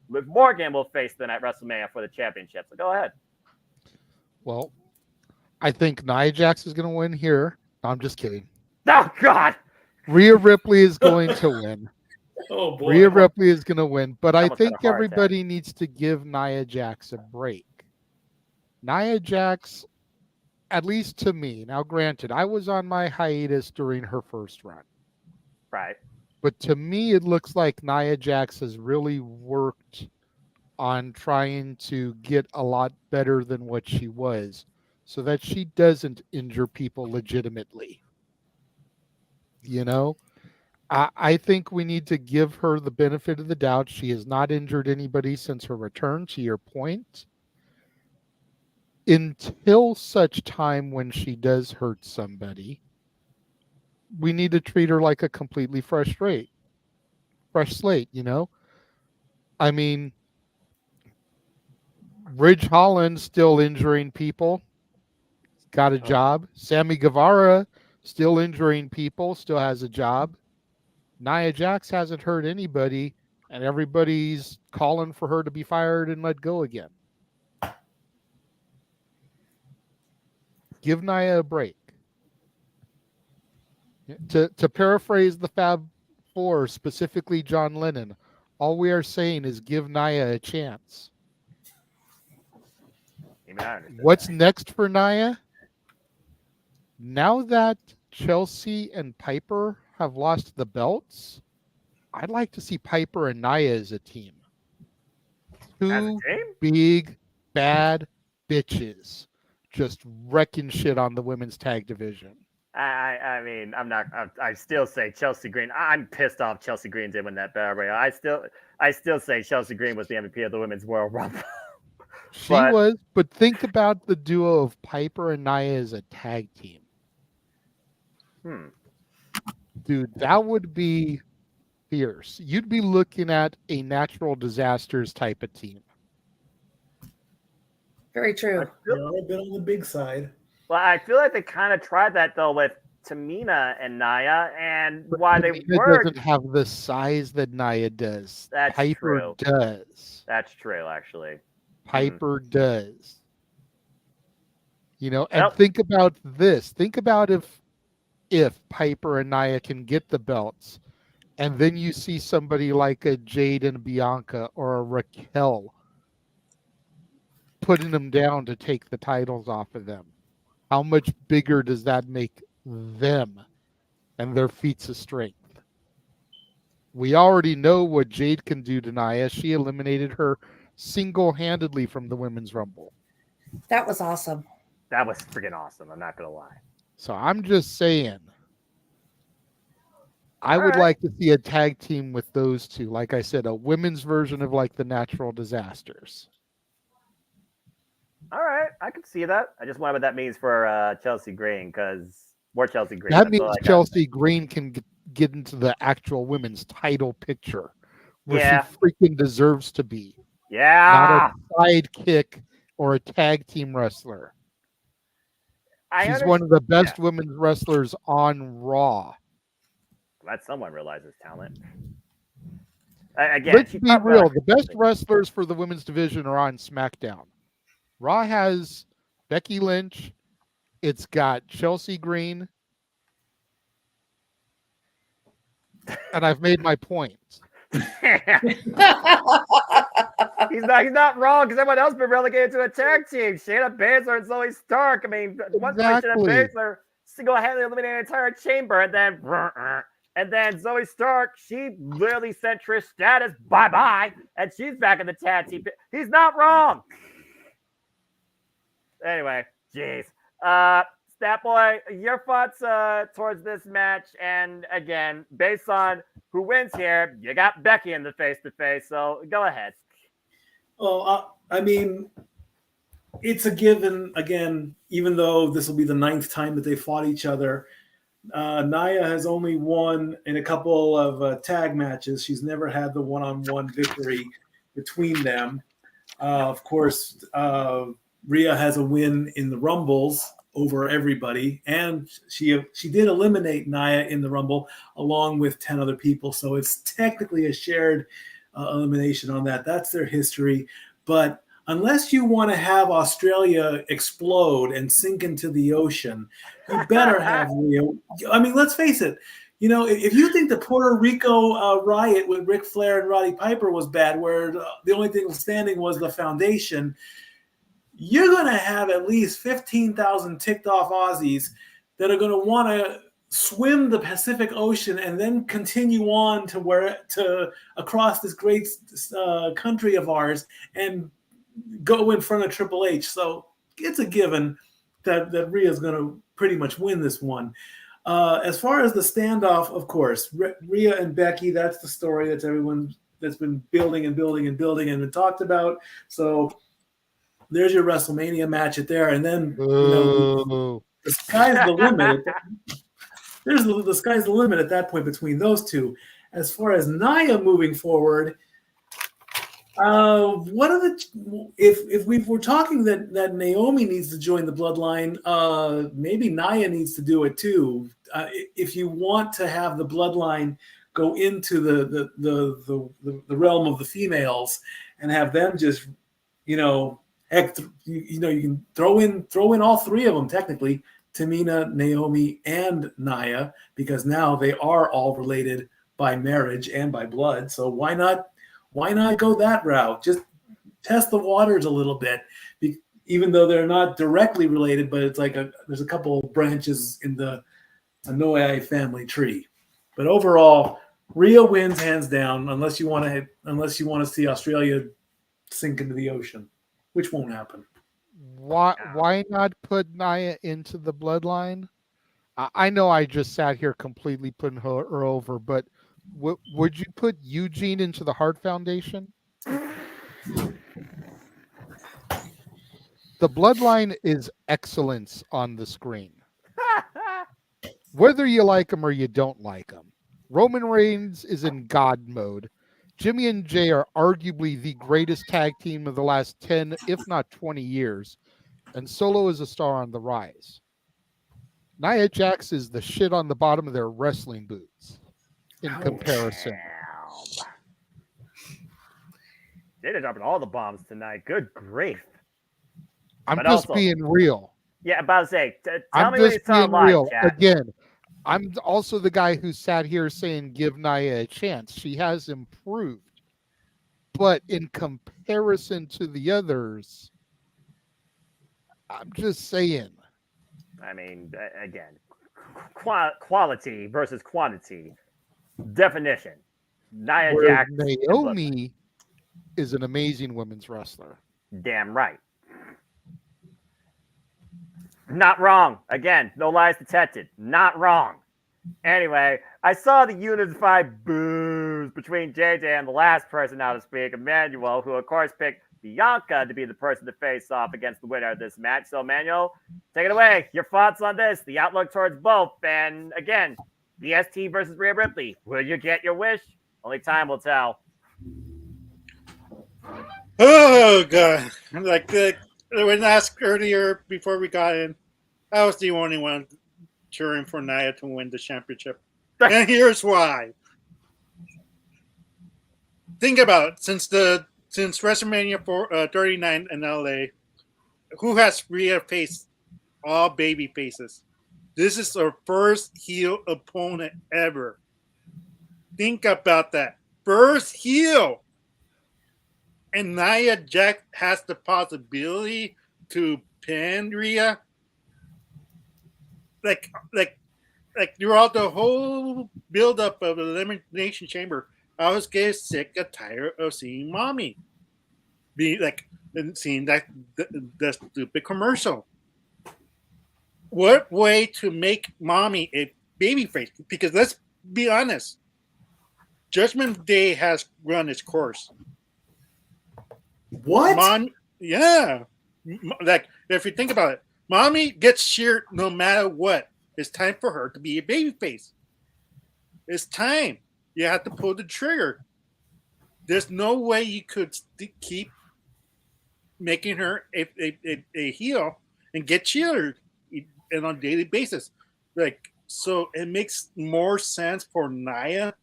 Liv Morgan will face them at WrestleMania for the championship. So go ahead. Well, I think Nia Jax is going to win here. I'm just kidding. Oh, God. Rhea Ripley is going to win. Oh, boy. Rhea Ripley is going to win. But I Almost had think a heart everybody needs to give Nia Jax a break. Nia Jax, at least to me, now granted, I was on my hiatus during her first run. Right. But to me, it looks like Nia Jax has really worked on trying to get a lot better than what she was so that she doesn't injure people legitimately. You know, I think we need to give her the benefit of the doubt. She has not injured anybody since her return, to your point. Until such time when she does hurt somebody, we need to treat her like a completely fresh slate, you know? I mean, Ridge Holland still injuring people, got a job. Sammy Guevara still injuring people, still has a job. Nia Jax hasn't hurt anybody, and everybody's calling for her to be fired and let go again. Give Nia a break. To paraphrase the Fab Four, specifically John Lennon, all we are saying is give Nia a chance. What's next for Nia? Now that Chelsea and Piper have lost the belts, I'd like to see Piper and Nia as a team. Two big, bad bitches just wrecking shit on the women's tag division. I mean, I still say Chelsea Green. I'm pissed off Chelsea Green did win that battle royale. I still say Chelsea Green was the MVP of the Women's Royal Rumble. She was, but think about the duo of Piper and Nia as a tag team. Dude, that would be fierce. You'd be looking at a natural disasters type of team. Very true. I've been on the big side. Well, I feel like they kind of tried that though with Tamina and Nia, and why they worked. Doesn't have the size that Nia does. That's Piper true. Does. That's true, actually. Piper does. You know, and think about this. Think about if Piper and Nia can get the belts, and then you see somebody like a Jade and Bianca or a Raquel putting them down to take the titles off of them. How much bigger does that make them and their feats of strength? We already know what Jade can do to Nia. She eliminated her single-handedly from the Women's Rumble. That was awesome. That was freaking awesome. I'm not going to lie. So I'm just saying, I would like to see a tag team with those two. Like I said, a women's version of like the Natural Disasters. All right, I can see that. I just wonder what that means for Chelsea Green, because more Chelsea Green. That means Chelsea Green can get into the actual women's title picture, where she freaking deserves to be. Yeah, not a sidekick or a tag team wrestler. She's one of the best women's wrestlers on Raw. Glad someone realizes talent. Again, let's be real. The best wrestlers for the women's division are on SmackDown. Raw has Becky Lynch. It's got Chelsea Green. And I've made my point. He's not wrong, because everyone else been relegated to a tag team. Shayna Baszler and Zoe Stark. I mean, one point Shayna Baszler single-handedly eliminated an entire chamber, and then Zoe Stark, she literally sent Trish Stratus bye-bye, and she's back in the tag team. He's not wrong. Anyway, jeez. Stat Boy, your thoughts towards this match, and again, based on who wins here, you got Becky in the face-to-face, so go ahead. Well, I mean, it's a given, again, even though this will be the 9th time that they fought each other. Nia has only won in a couple of tag matches. She's never had the one-on-one victory between them. Of course, Rhea has a win in the Rumbles over everybody, and she did eliminate Nia in the Rumble along with 10 other people, so it's technically a shared elimination on that. That's their history. But unless you want to have Australia explode and sink into the ocean, you better have Rhea. I mean, let's face it. You know, if you think the Puerto Rico riot with Ric Flair and Roddy Piper was bad, where the only thing standing was the foundation, you're going to have at least 15,000 ticked off Aussies that are going to want to swim the Pacific Ocean and then continue on to across this great country of ours and go in front of Triple H. So it's a given that Rhea is going to pretty much win this one. As far as the standoff, of course, Rhea and Becky, that's the story that's been building and been talked about. So there's your WrestleMania match at there. And then the sky's the limit. The sky's the limit at that point between those two. As far as Nia moving forward, if we were talking that Naomi needs to join the bloodline, maybe Nia needs to do it too. If you want to have the bloodline go into the realm of the females and have them just, you can throw in all three of them technically, Tamina, Naomi, and Nia, because now they are all related by marriage and by blood. So why not go that route? Just test the waters a little bit, even though they're not directly related, but it's like there's a couple of branches in the Anoa'i family tree. But overall, Rhea wins hands down, unless you want to see Australia sink into the ocean, which won't happen. Why not put Nia into the bloodline? I know I just sat here completely putting her over, but would you put Eugene into the Hart Foundation? The bloodline is excellence on the screen. Whether you like him or you don't like him. Roman Reigns is in God mode. Jimmy and Jay are arguably the greatest tag team of the last 10, if not 20 years. And Solo is a star on the rise. Nia Jax is the shit on the bottom of their wrestling boots in comparison. They're dropping all the bombs tonight. Good grief. I'm just being real. Yeah, I'm about to say, tell me I'm when just you saw being live, real. chat. Again, I'm also the guy who sat here saying give Nia a chance. She has improved. But in comparison to the others, I'm just saying. I mean, again, quality versus quantity. Definition. Nia Jax. Naomi is an amazing women's wrestler. Damn right. Not wrong. Again, no lies detected. Not wrong. Anyway, I saw the unified boos between JJ and the last person now to speak, Emmanuel, who of course picked Bianca to be the person to face off against the winner of this match. So, Emmanuel, take it away. Your thoughts on this, the outlook towards both, and again, BST versus Rhea Ripley. Will you get your wish? Only time will tell. Oh God! Like when asked earlier before we got in, I was the only one cheering for Nia to win the championship, and here's why. Think about it. Since WrestleMania 39 in LA, who has Rhea faced all baby faces? This is her first heel opponent ever. Think about that. First heel. And Nia Jax has the possibility to pin Rhea. Like throughout the whole build-up of the Elimination Chamber, I was getting sick and tired of seeing Mommy and seeing that the stupid commercial. What way to make Mommy a babyface? Because let's be honest, Judgment Day has run its course. What? Yeah. Like, if you think about it, Mommy gets cheered no matter what. It's time for her to be a babyface. It's time. You have to pull the trigger. There's no way you could keep making her a heel and get cheered on a daily basis. Like, so it makes more sense for Nia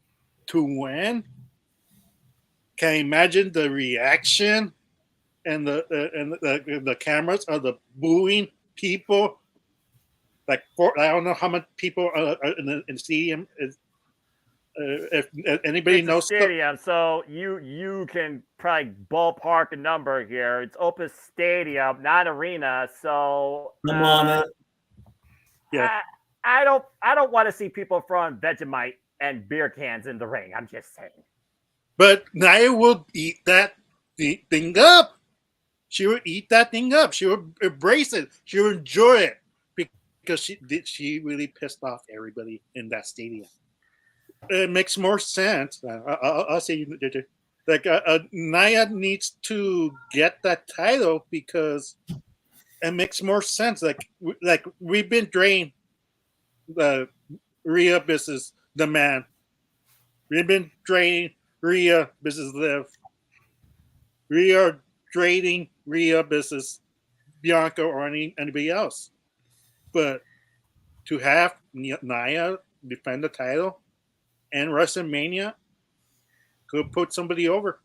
to win. Can you imagine the reaction and the cameras of the booing people? Like, I don't know how many people are in the stadium. If anybody knows stadium, so you can probably ballpark a number here. It's Opus Stadium, not arena. So I'm on it. Yeah. I don't want to see people throwing Vegemite and beer cans in the ring. I'm just saying. But Nia will eat that thing up. She will eat that thing up. She will embrace it. She will enjoy it because she really pissed off everybody in that stadium. It makes more sense. I'll say like Nia needs to get that title because it makes more sense. Like we've been drained the Rhea versus the man. We've been draining Rhea versus Liv. We are trading Rhea versus Bianca or anybody else. But to have Nia defend the title and WrestleMania could put somebody over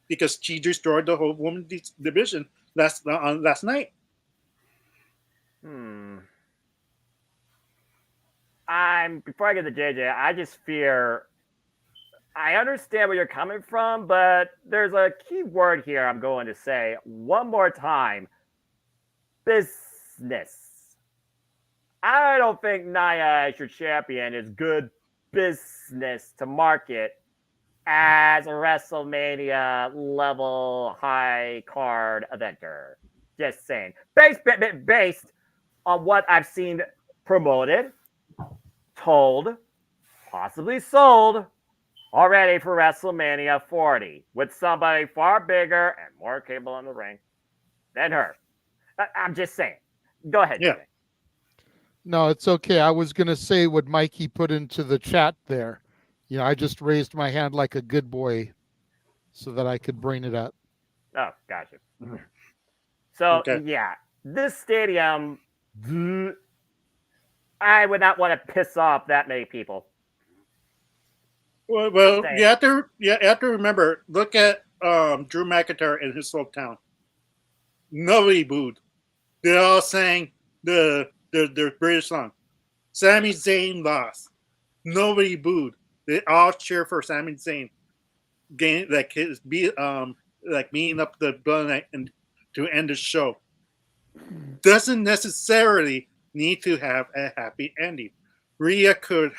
because she destroyed the whole women's division last night. Before I get to JJ, I just fear. I understand where you're coming from, but there's a key word here I'm going to say one more time. Business. I don't think Nia as your champion is good business to market as a WrestleMania level high card eventer. Just saying. Based on what I've seen promoted, told, possibly sold already for WrestleMania 40 with somebody far bigger and more capable in the ring than her. I'm just saying. Go ahead. Yeah. Jay. No, it's okay. I was going to say what Mikey put into the chat there. I just raised my hand like a good boy so that I could bring it up. Oh, gotcha. So, Okay. yeah, this stadium, I would not want to piss off that many people. Well, you have to remember. Look at Drew McIntyre in his hometown. Nobody booed. They all sang the British song. Sami Zayn lost. Nobody booed. They all cheer for Sami Zayn. Meeting up the building and to end the show. Doesn't necessarily need to have a happy ending. Rhea could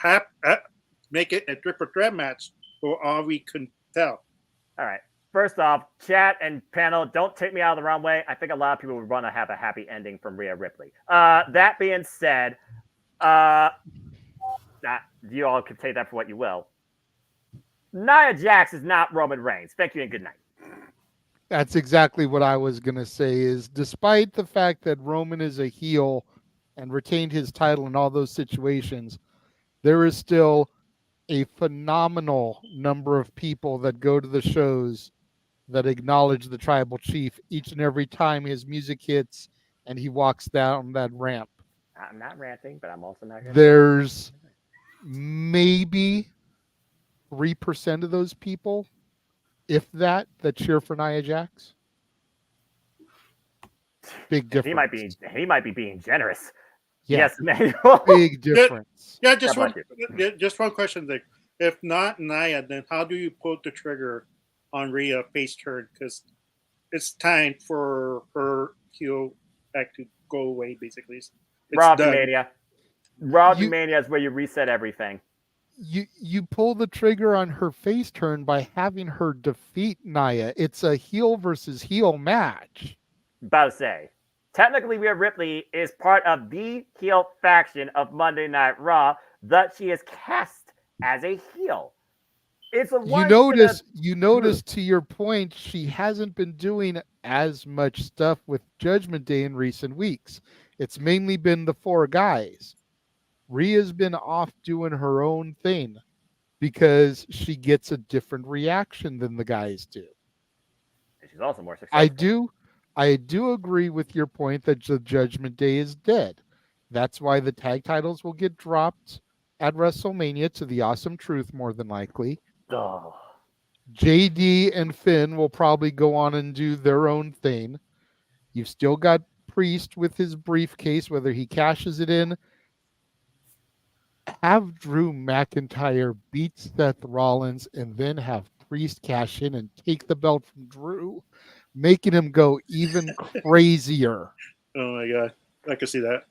make it a triple threat match for all we can tell. All right. First off, chat and panel, don't take me out of the wrong way. I think a lot of people would want to have a happy ending from Rhea Ripley. That being said, you all can take that for what you will. Nia Jax is not Roman Reigns. Thank you and good night. That's exactly what I was going to say is despite the fact that Roman is a heel and retained his title in all those situations, there is still a phenomenal number of people that go to the shows that acknowledge the tribal chief each and every time his music hits and he walks down that ramp. I'm not ranting, but I'm also not going to. There's maybe 3% of those people, if that cheer for Nia Jax. Big difference. He might be being generous. Yeah. Yes, Manuel. Big difference. Yeah, just one question there. If not Nia, then how do you pull the trigger on Rhea face turn? Because it's time for her heel act to go away, basically. It's Raw done. Mania. Raw Mania is where you reset everything. You pull the trigger on her face turn by having her defeat Nia. It's a heel versus heel match. About to say, technically, Rhea Ripley is part of the heel faction of Monday Night Raw, that she is cast as a heel. It's a you notice to your point, she hasn't been doing as much stuff with Judgment Day in recent weeks. It's mainly been the four guys. Rhea's been off doing her own thing because she gets a different reaction than the guys do. She's also more successful. I do agree with your point that the Judgment Day is dead. That's why the tag titles will get dropped at WrestleMania to the Awesome Truth, more than likely. Oh. JD and Finn will probably go on and do their own thing. You've still got Priest with his briefcase, whether he cashes it in. Have Drew McIntyre beat Seth Rollins and then have Priest cash in and take the belt from Drew, making him go even crazier. Oh my God. I can see that.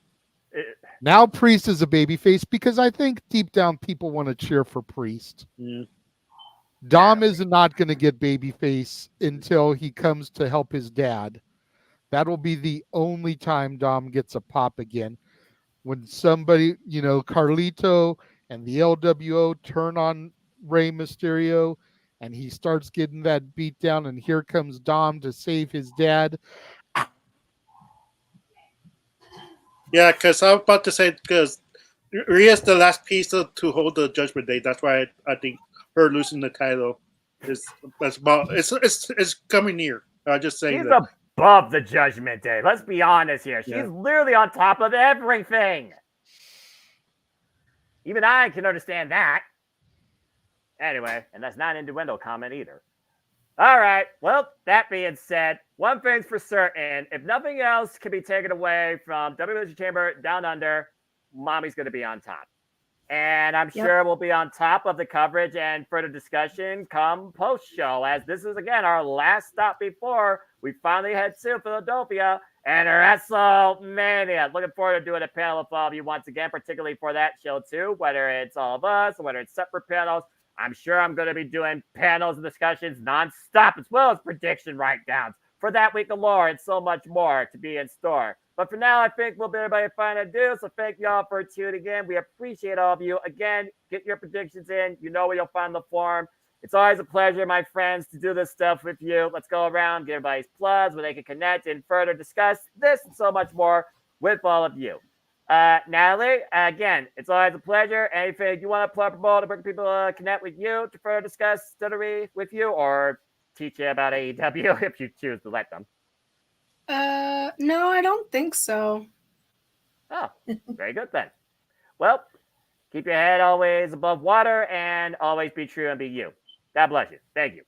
Now Priest is a babyface because I think deep down people want to cheer for Priest. Yeah. Dom is not going to get babyface until he comes to help his dad. That'll be the only time Dom gets a pop again. When somebody, Carlito and the LWO turn on Rey Mysterio and he starts getting that beat down, and here comes Dom to save his dad. Yeah, because I was about to say, because Rhea's the last piece to hold the Judgment Day. That's why I think her losing the title is it's coming near. I just saying She's that. above the Judgment Day. Let's be honest here. She's Yeah. literally on top of everything. Even I can understand that. Anyway, and that's not an innuendo comment either. All right. Well, that being said, one thing's for certain. If nothing else can be taken away from WWE Chamber Down Under, Mommy's going to be on top. And I'm sure we'll be on top of the coverage and further discussion come post-show, as this is, again, our last stop before we finally head to Philadelphia and WrestleMania. Looking forward to doing a panel with all of you once again, particularly for that show, too, whether it's all of us or whether it's separate panels. I'm sure I'm going to be doing panels and discussions nonstop, as well as prediction write-downs for that week of lore and so much more to be in store. But for now, I think we'll be everybody find a do. So thank you all for tuning in. We appreciate all of you. Again, get your predictions in. You know where you'll find the form. It's always a pleasure, my friends, to do this stuff with you. Let's go around, get everybody's plugs where they can connect and further discuss this and so much more with all of you. Natalie, again, it's always a pleasure. Anything you want to plug, promote, to bring people connect with you to further discuss WWE with you, or teach you about AEW if you choose to let them? No, I don't think so. Oh, very good then. Well, keep your head always above water and always be true and be you. God bless you. Thank you.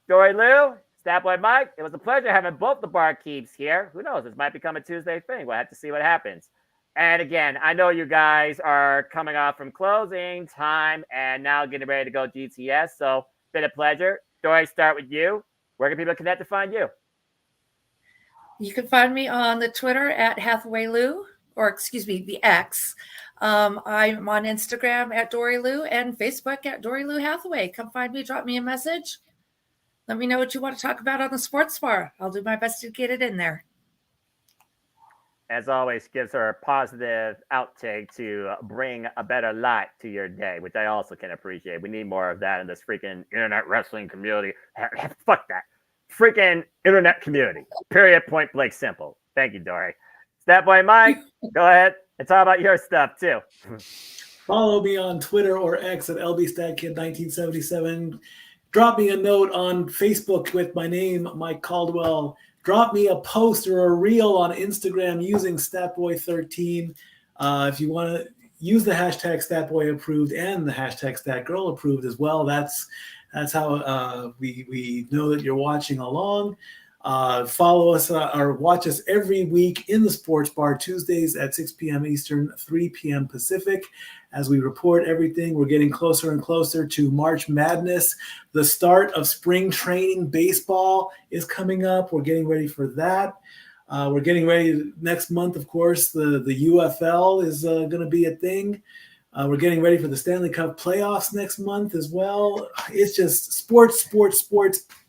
Dory Lou, Statboy Mike, it was a pleasure having both the barkeeps here. Who knows? This might become a Tuesday thing. We'll have to see what happens. And again, I know you guys are coming off from closing time and now getting ready to go GTS. So, been a pleasure. Dory, start with you. Where can people connect to find you? You can find me on the Twitter at Hathaway Lou, or excuse me, the X. I'm on Instagram at Dory Lou and Facebook at Dory Lou Hathaway. Come find me, drop me a message. Let me know what you want to talk about on the sports bar. I'll do my best to get it in there. As always, gives her a positive outtake to bring a better light to your day, which I also can appreciate. We need more of that in this freaking internet wrestling community. Fuck that. Freaking internet community. Period. Point blank simple. Thank you, Dory. Statboy Mike, go ahead and talk about your stuff too. Follow me on Twitter or X at LBStatKid1977. Drop me a note on Facebook with my name, Mike Caldwell. Drop me a post or a reel on Instagram using Statboy13. If you want to use the hashtag Statboy approved and the hashtag Statgirl approved as well, that's how we know that you're watching along. Follow us or watch us every week in the sports bar, Tuesdays at 6 p.m. Eastern, 3 p.m. Pacific. As we report everything, we're getting closer and closer to March Madness. The start of spring training baseball is coming up. We're getting ready for that. We're getting ready next month, of course. The UFL is going to be a thing. We're getting ready for the Stanley Cup playoffs next month as well. It's just sports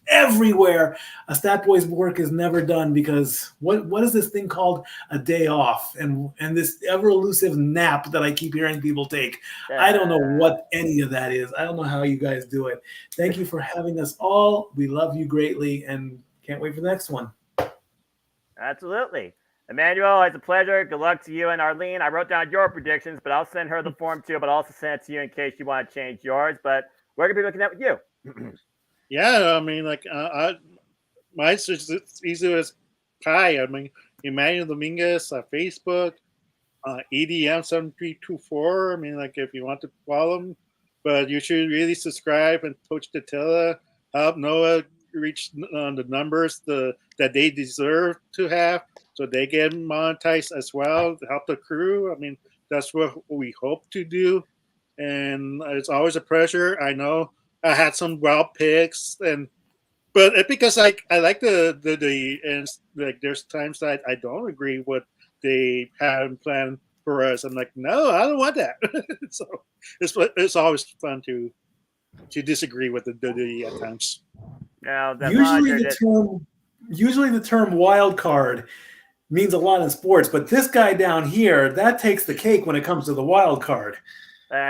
everywhere. A Stat Boy's work is never done because what is this thing called a day off and this ever elusive nap that I keep hearing people take? I don't know what any of that is. I don't know how you guys do it. Thank you for having us all. We love you greatly and can't wait for the next one. Absolutely. Emmanuel, it's a pleasure. Good luck to you and Arlene. I wrote down your predictions, but I'll send her the form too, but I'll also send it to you in case you want to change yours. But where can people connect with you? Yeah, I mean, like, mine's just as easy as Kai. I mean, Emmanuel Dominguez, Facebook, EDM7324. I mean, like, if you want to follow him, but you should really subscribe and Coach Datilla, help Noah reach the numbers that they deserve to have so they get monetized as well to help the crew. I mean, that's what we hope to do. And it's always a pleasure. I know I had some wild picks, and But because I like the and like there's times that I don't agree what they have planned for us. I'm like, no, I don't want that. So it's always fun to disagree with the WWE at times. Now, Usually the term wild card means a lot in sports, but this guy down here, that takes the cake when it comes to the wild card.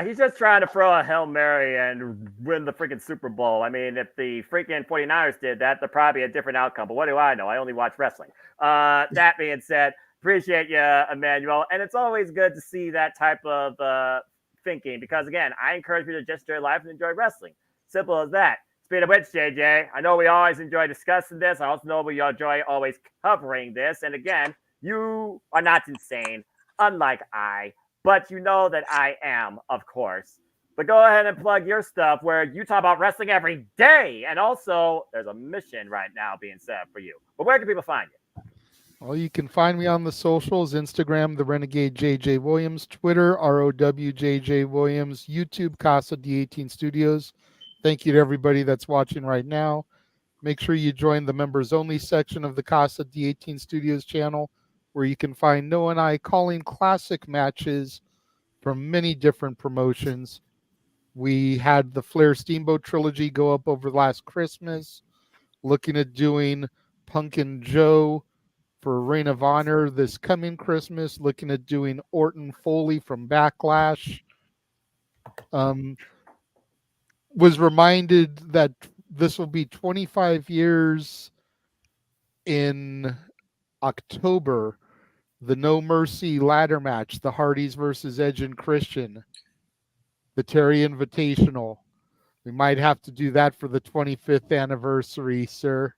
He's just trying to throw a Hail Mary and win the freaking Super Bowl. I mean, if the freaking 49ers did that, they're probably a different outcome. But what do I know? I only watch wrestling. That being said, appreciate you, Emmanuel. And it's always good to see that type of thinking because, again, I encourage you to just enjoy life and enjoy wrestling. Simple as that. Speaking of which, JJ, I know we always enjoy discussing this. I also know we enjoy always covering this. And again, you are not insane, unlike I. But you know that I am, of course. But go ahead and plug your stuff where you talk about wrestling every day. And also, there's a mission right now being set for you. But where can people find you? Well, you can find me on the socials, Instagram, The Renegade JJ Williams, Twitter, ROWJJ Williams, YouTube, Casa D18 Studios. Thank you to everybody that's watching right now. Make sure you join the members only section of the Casa D18 Studios channel, where you can find Noah and I calling classic matches from many different promotions. We had the Flair Steamboat trilogy go up over last Christmas, looking at doing Punk and Joe for Reign of Honor this coming Christmas, looking at doing Orton Foley from Backlash. Was reminded that this will be 25 years in October. The No Mercy ladder match, the Hardys versus Edge and Christian, the Terry Invitational. We might have to do that for the 25th anniversary, sir.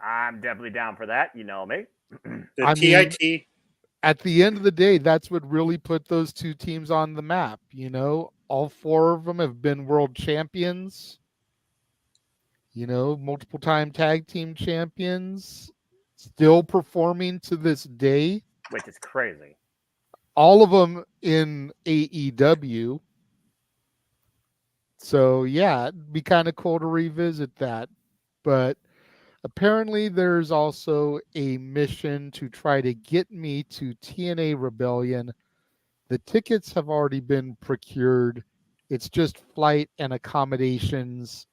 I'm definitely down for that. You know me. The TIT. At the end of the day, that's what really put those two teams on the map. You know, all four of them have been world champions. You know, multiple time tag team champions. Still performing to this day. Which is crazy. All of them in AEW. So, yeah, it'd be kind of cool to revisit that. But apparently there's also a mission to try to get me to TNA Rebellion. The tickets have already been procured. It's just flight and accommodations.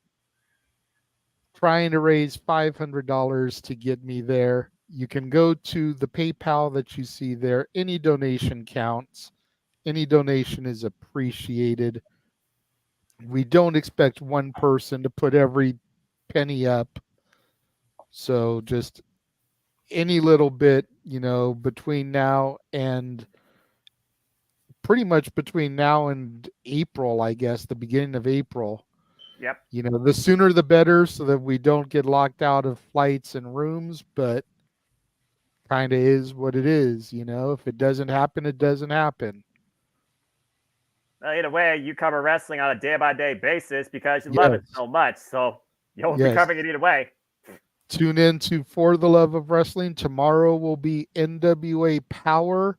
Trying to raise $500 to get me there. You can go to the PayPal that you see there. Any donation counts. Any donation is appreciated. We don't expect one person to put every penny up. So just any little bit, you know, between now and pretty much between now and April, I guess, the beginning of April. Yep. You know, the sooner the better so that we don't get locked out of flights and rooms, but kind of is what it is. You know, if it doesn't happen, it doesn't happen. Well, either way, you cover wrestling on a day-by-day basis because you love it so much. So you'll be covering it either way. Tune in to For the Love of Wrestling. Tomorrow will be NWA Power,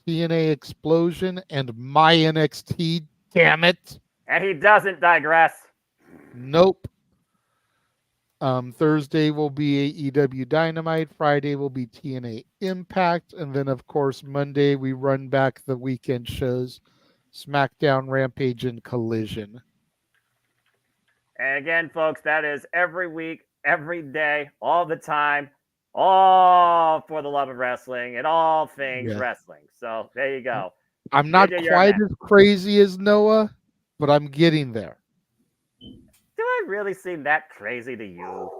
TNA Explosion, and My NXT. Damn it. And he doesn't digress. Nope. Thursday will be AEW Dynamite. Friday will be TNA Impact. And then, of course, Monday we run back the weekend shows. SmackDown, Rampage, and Collision. And again, folks, that is every week, every day, all the time, all for the love of wrestling and all things wrestling. So there you go. I'm not quite as crazy as Noah, but I'm getting there. Do I really seem that crazy to you?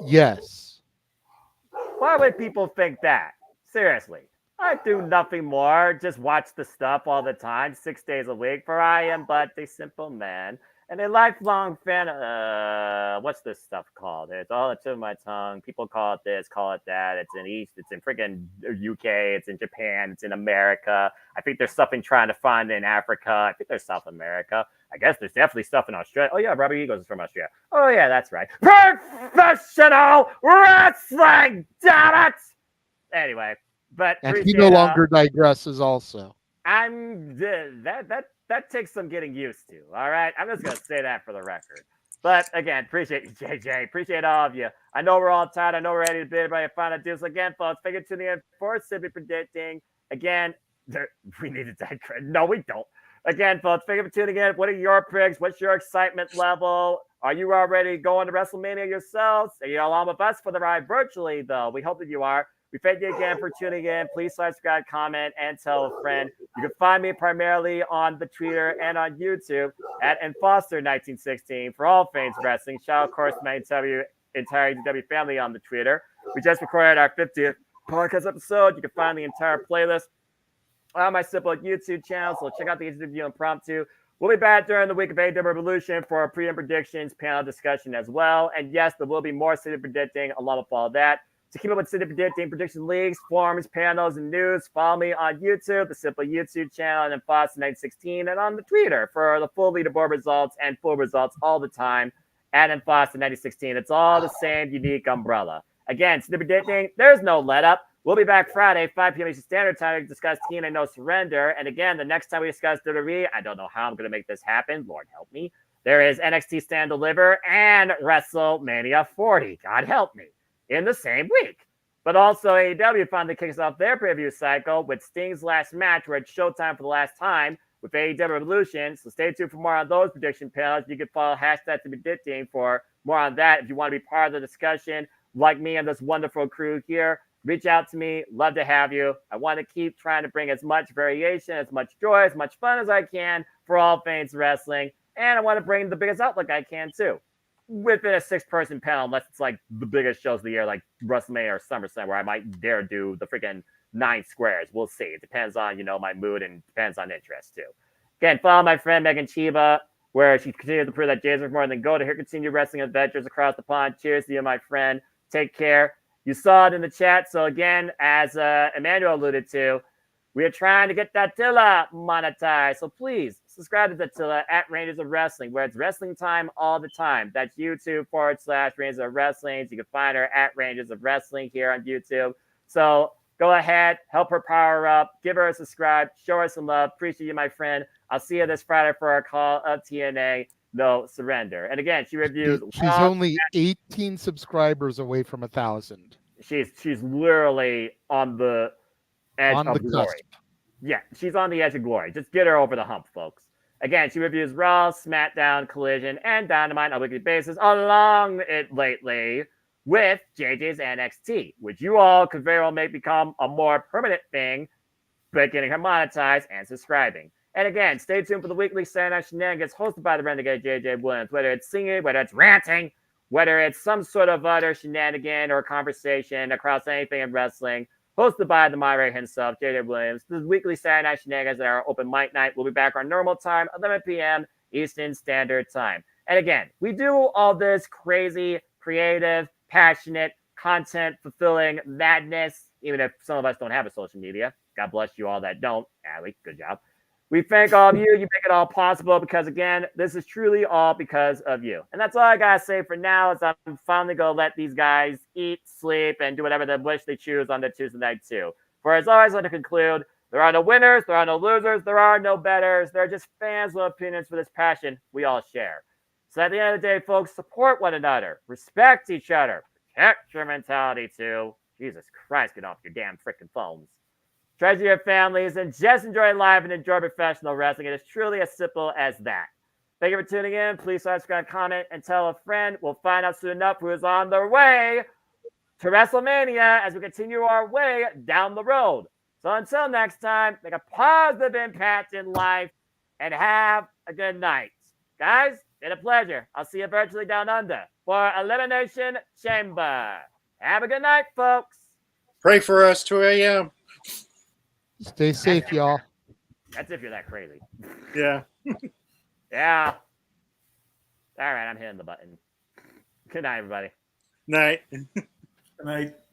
Yes. Why would people think that? Seriously. I do nothing more, just watch the stuff all the time, 6 days a week, for I am but a simple man and a lifelong fan of, what's this stuff called? It's all at the tip of my tongue. People call it this, call it that. It's in East, it's in freaking UK, it's in Japan, it's in America. I think there's something trying to find in Africa. I think there's South America. I guess there's definitely stuff in Australia. Oh, yeah, Robbie Eagles is from Australia. Oh, yeah, that's right. Professional wrestling, damn it! Anyway. But and he no longer digresses also. That takes some getting used to. All right. I'm just gonna say that for the record. But again, appreciate you, JJ. Appreciate all of you. I know we're all tired. I know we're ready to bid everybody final dues. Again, folks, thank you for tuning in for Simply Predicting. Again, we need to digress. No, we don't. Again, folks, thank you for tuning in. What are your picks? What's your excitement level? Are you already going to WrestleMania yourselves? Are you along with us for the ride virtually, though? We hope that you are. We thank you again for tuning in. Please subscribe, comment, and tell a friend. You can find me primarily on the Twitter and on YouTube at nfoster1916 for all things wrestling. Shout out, of course, to my entire DW family on the Twitter. We just recorded our 50th podcast episode. You can find the entire playlist on my simple YouTube channel, so check out the interview impromptu. We'll be back during the week of AEW Revolution for our pre-end predictions panel discussion as well. And yes, there will be more city predicting along with all that. To keep up with city predicting, prediction leagues, forums, panels, and news, follow me on YouTube, the simple YouTube channel, and then Foster916, and on the Twitter for the full leaderboard results and full results all the time at Foster916. It's all the same unique umbrella. Again, city predicting, there's no let up. We'll be back Friday, 5 p.m. Eastern Standard Time to discuss TNA No Surrender. And again, the next time we discuss WWE, I don't know how I'm going to make this happen. Lord help me. There is NXT Stand Deliver and WrestleMania 40. God help me. In the same week. But also AEW finally kicks off their preview cycle with Sting's last match where it's showtime for the last time with AEW Revolution. So stay tuned for more on those prediction panels. You can follow hashtag to predicting for more on that. If you want to be part of the discussion, like me and this wonderful crew here, reach out to me. Love to have you. I want to keep trying to bring as much variation, as much joy, as much fun as I can for all things wrestling. And I want to bring the biggest outlook I can too. Within a 6-person panel, unless it's like the biggest shows of the year, like WrestleMania or SummerSlam, where I might dare do the freaking 9 squares. We'll see. It depends on, my mood and depends on interest, too. Again, follow my friend Megan Chiba, where she continues to prove that Jason is more than go to her continued wrestling adventures across the pond. Cheers to you, my friend. Take care. You saw it in the chat. So again, as Emmanuel alluded to, we are trying to get that Tilla monetized. So please subscribe to the Tilla at Rangers of Wrestling, where it's wrestling time all the time. That's YouTube.com/Rangers of Wrestling. You can find her at Rangers of Wrestling here on YouTube. So go ahead, help her power up, give her a subscribe, show her some love. Appreciate you, my friend. I'll see you this Friday for our call of TNA No Surrender. And again, she reviews. She's only 18 subscribers away from 1,000. She's literally on the edge on of the glory. cusp. Yeah, she's on the edge of glory. Just get her over the hump, folks. Again, she reviews Raw, SmackDown, Collision, and Dynamite on a weekly basis, along it lately with JJ's NXT, which you all could very well make become a more permanent thing by getting her monetized and subscribing. And again, stay tuned for the weekly Saturday Night Shenanigans hosted by the Renegade JJ Williams, whether it's singing, whether it's ranting, whether it's some sort of other shenanigan or conversation across anything in wrestling. Hosted by the moderator himself, JJ Williams. This is weekly Saturday Night Shenanigans at our open mic night. We'll be back on normal time, 11 p.m. Eastern Standard Time. And again, we do all this crazy, creative, passionate, content-fulfilling madness, even if some of us don't have a social media. God bless you all that don't. Allie, good job. We thank all of you. You make it all possible because, again, this is truly all because of you. And that's all I got to say for now is I'm finally going to let these guys eat, sleep, and do whatever they wish they choose on their Tuesday night, too. For as always, I want to conclude, there are no winners, there are no losers, there are no betters. There are just fans with opinions for this passion we all share. So at the end of the day, folks, support one another, respect each other, protect your mentality, too. Jesus Christ, get off your damn freaking phones. Treasure your families and just enjoy life and enjoy professional wrestling. It is truly as simple as that. Thank you for tuning in. Please subscribe, comment, and tell a friend. We'll find out soon enough who is on their way to WrestleMania as we continue our way down the road. So until next time, make a positive impact in life and have a good night. Guys, it's been a pleasure. I'll see you virtually down under for Elimination Chamber. Have a good night, folks. Pray for us, 2 a.m. Stay safe, y'all. That's if you're that crazy. Yeah. Yeah. All right, I'm hitting the button. Good night, everybody. Night. Good night.